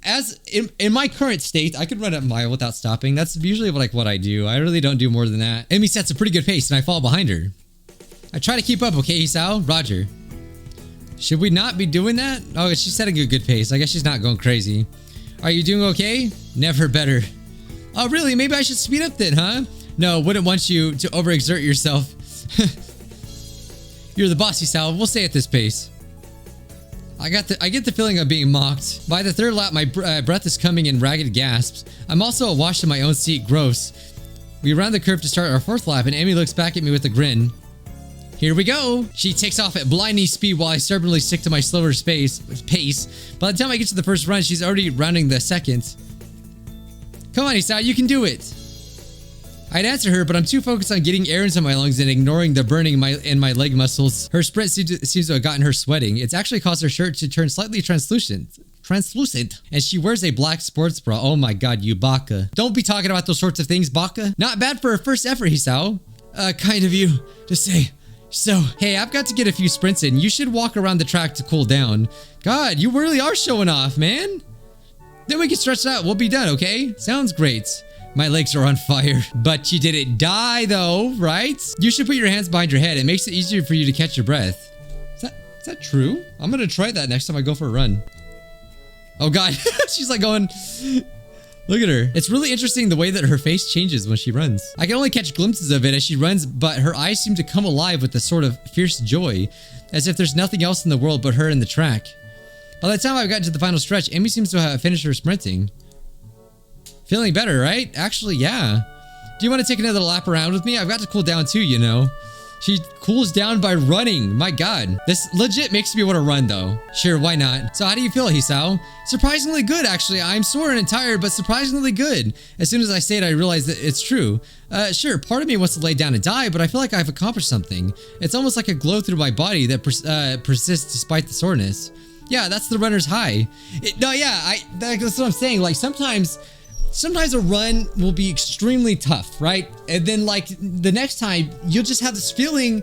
in my current state, I could run a mile without stopping. That's usually what I do. I really don't do more than that. Emi sets a pretty good pace and I fall behind her. I try to keep up, okay, Hisao? Roger. Should we not be doing that? Oh, she's setting a good pace. I guess she's not going crazy. Are you doing okay? Never better. Oh, really? Maybe I should speed up then, huh? No, wouldn't want you to overexert yourself. You're the boss, Hisao. We'll stay at this pace. I get the feeling of being mocked. By the third lap, my breath is coming in ragged gasps. I'm also awash in my own seat. Gross. We round the curve to start our fourth lap, and Emi looks back at me with a grin. Here we go. She takes off at blinding speed while I stubbornly stick to my slower pace. By the time I get to the first run, she's already rounding the second. Come on, Isao, you can do it. I'd answer her, but I'm too focused on getting air into my lungs and ignoring the burning in my leg muscles. Her sprint seems to have gotten her sweating. It's actually caused her shirt to turn slightly translucent. And she wears a black sports bra. Oh my god, you baka. Don't be talking about those sorts of things, baka. Not bad for her first effort, Hisao. Kind of you to say. So, hey, I've got to get a few sprints in. You should walk around the track to cool down. God, you really are showing off, man. Then we can stretch it out. We'll be done, okay? Sounds great. My legs are on fire. But you didn't die, though, right? You should put your hands behind your head. It makes it easier for you to catch your breath. Is that true? I'm gonna try that next time I go for a run. Oh, God. She's like going... Look at her. It's really interesting the way that her face changes when she runs. I can only catch glimpses of it as she runs, but her eyes seem to come alive with a sort of fierce joy, as if there's nothing else in the world but her and the track. By the time I've gotten to the final stretch, Emi seems to have finished her sprinting. Feeling better, right? Actually, yeah. Do you want to take another lap around with me? I've got to cool down too, you know. She cools down by running. My god. This legit makes me want to run though. Sure, why not? So how do you feel, Hisao? Surprisingly good, actually. I'm sore and tired, but surprisingly good. As soon as I say it, I realize that it's true. Sure, part of me wants to lay down and die, but I feel like I've accomplished something. It's almost like a glow through my body that persists despite the soreness. Yeah, that's the runner's high. That's what I'm saying. Like sometimes a run will be extremely tough, right? And then like the next time you'll just have this feeling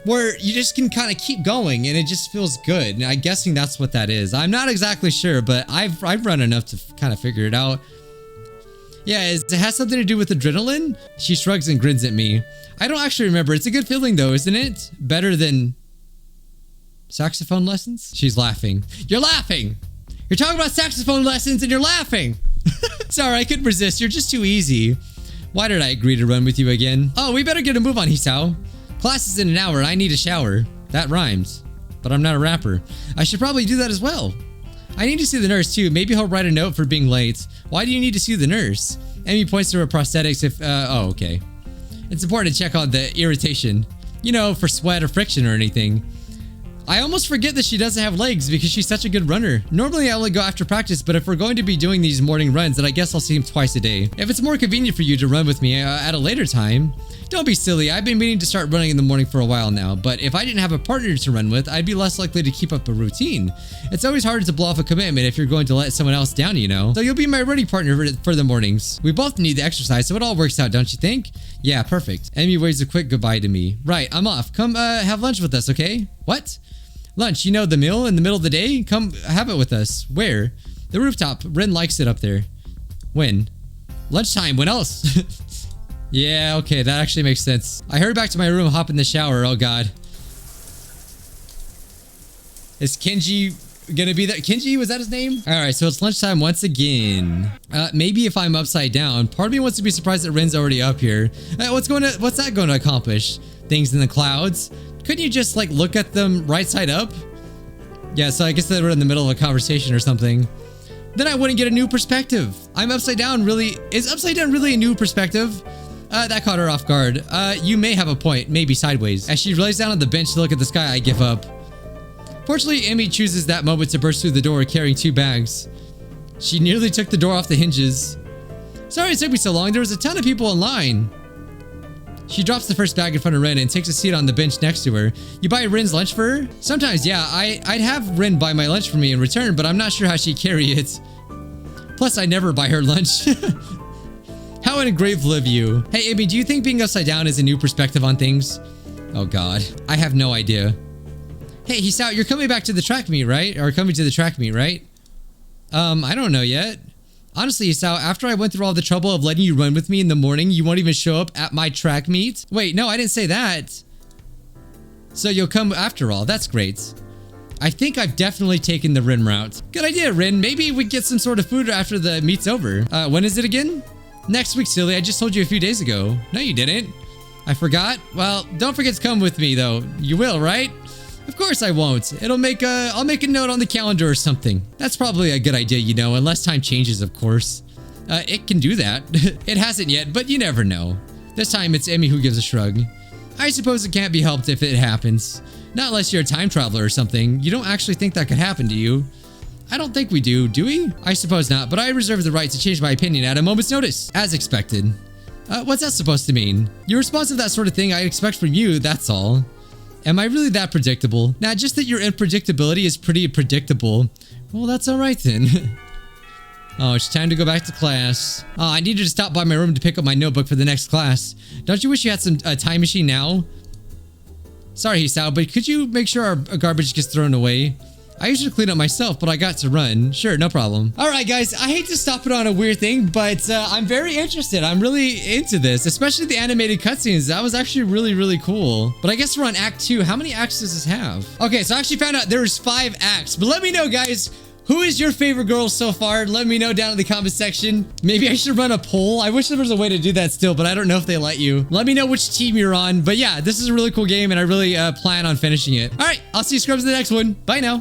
where you just can kind of keep going and it just feels good. And I'm guessing that's what that is. I'm not exactly sure, but I've run enough to kind of figure it out. Yeah, it has something to do with adrenaline? She shrugs and grins at me. I don't actually remember. It's a good feeling though, isn't it? Better than saxophone lessons? She's laughing. You're laughing! You're talking about saxophone lessons and you're laughing! Sorry, I couldn't resist. You're just too easy. Why did I agree to run with you again? Oh, we better get a move on, Hisao. Class is in an hour and I need a shower. That rhymes. But I'm not a rapper. I should probably do that as well. I need to see the nurse too. Maybe he'll write a note for being late. Why do you need to see the nurse? Emi points to her prosthetics if... oh, okay. It's important to check on the irritation. You know, for sweat or friction or anything. I almost forget that she doesn't have legs because she's such a good runner. Normally I only go after practice, but if we're going to be doing these morning runs, then I guess I'll see him twice a day. If it's more convenient for you to run with me at a later time, don't be silly. I've been meaning to start running in the morning for a while now, but if I didn't have a partner to run with, I'd be less likely to keep up a routine. It's always harder to blow off a commitment if you're going to let someone else down, you know? So you'll be my running partner for the mornings. We both need the exercise, so it all works out, don't you think? Yeah, perfect. Emi waves a quick goodbye to me. Right, I'm off. Come have lunch with us, okay? What? Lunch, you know, the meal in the middle of the day? Come have it with us. Where? The rooftop. Rin likes it up there. When? Lunchtime. When else? Yeah, okay, that actually makes sense. I hurry back to my room, hop in the shower. Oh god. Is Kenji gonna be there? Kenji, was that his name? Alright, so it's lunchtime once again. Maybe if I'm upside down. Part of me wants to be surprised that Rin's already up here. What's that going to accomplish? Things in the clouds? Couldn't you just like look at them right side up? Yeah, so I guess they were in the middle of a conversation or something. Then I wouldn't get a new perspective. I'm upside down really... Is upside down really a new perspective? That caught her off guard. You may have a point, maybe sideways. As she lays down on the bench to look at the sky, I give up. Fortunately, Emi chooses that moment to burst through the door carrying 2 bags. She nearly took the door off the hinges. Sorry it took me so long, there was a ton of people in line. She drops the first bag in front of Rin and takes a seat on the bench next to her. You buy Rin's lunch for her? Sometimes, yeah. I'd have Rin buy my lunch for me in return, but I'm not sure how she'd carry it. Plus, I never buy her lunch. How ungrateful of you. Hey, Emi, do you think being upside down is a new perspective on things? Oh, God. I have no idea. Hey, Hisao, you're coming back to the track meet, right? Or coming to the track meet, right? I don't know yet. Honestly, Hisao, after I went through all the trouble of letting you run with me in the morning, you won't even show up at my track meet? Wait, no, I didn't say that. So you'll come after all. That's great. I think I've definitely taken the Rin route. Good idea, Rin. Maybe we get some sort of food after the meet's over. When is it again? Next week, silly. I just told you a few days ago. No, you didn't. I forgot. Well, don't forget to come with me, though. You will, right? Of course I won't. I'll make a note on the calendar or something. That's probably a good idea, you know, unless time changes, of course. It can do that. It hasn't yet, but you never know. This time it's Emi who gives a shrug. I suppose it can't be helped if it happens. Not unless you're a time traveler or something. You don't actually think that could happen, do you? I don't think we do we? I suppose not, but I reserve the right to change my opinion at a moment's notice, as expected. What's that supposed to mean? Your response to that sort of thing I expect from you, that's all. Am I really that predictable? Nah, just that your unpredictability is pretty predictable. Well, that's alright then. Oh, it's time to go back to class. Oh, I needed to stop by my room to pick up my notebook for the next class. Don't you wish you had some time machine now? Sorry, Hisao, but could you make sure our garbage gets thrown away? I usually clean up myself, but I got to run. Sure, no problem. All right, guys, I hate to stop it on a weird thing, but I'm very interested. I'm really into this, especially the animated cutscenes. That was actually really, really cool. But I guess we're on Act 2. How many acts does this have? Okay, so I actually found out there's 5 acts, but let me know, guys. Who is your favorite girl so far? Let me know down in the comment section. Maybe I should run a poll. I wish there was a way to do that still, but I don't know if they let you. Let me know which team you're on. But yeah, this is a really cool game, and I really plan on finishing it. All right, I'll see you scrubs in the next one. Bye now.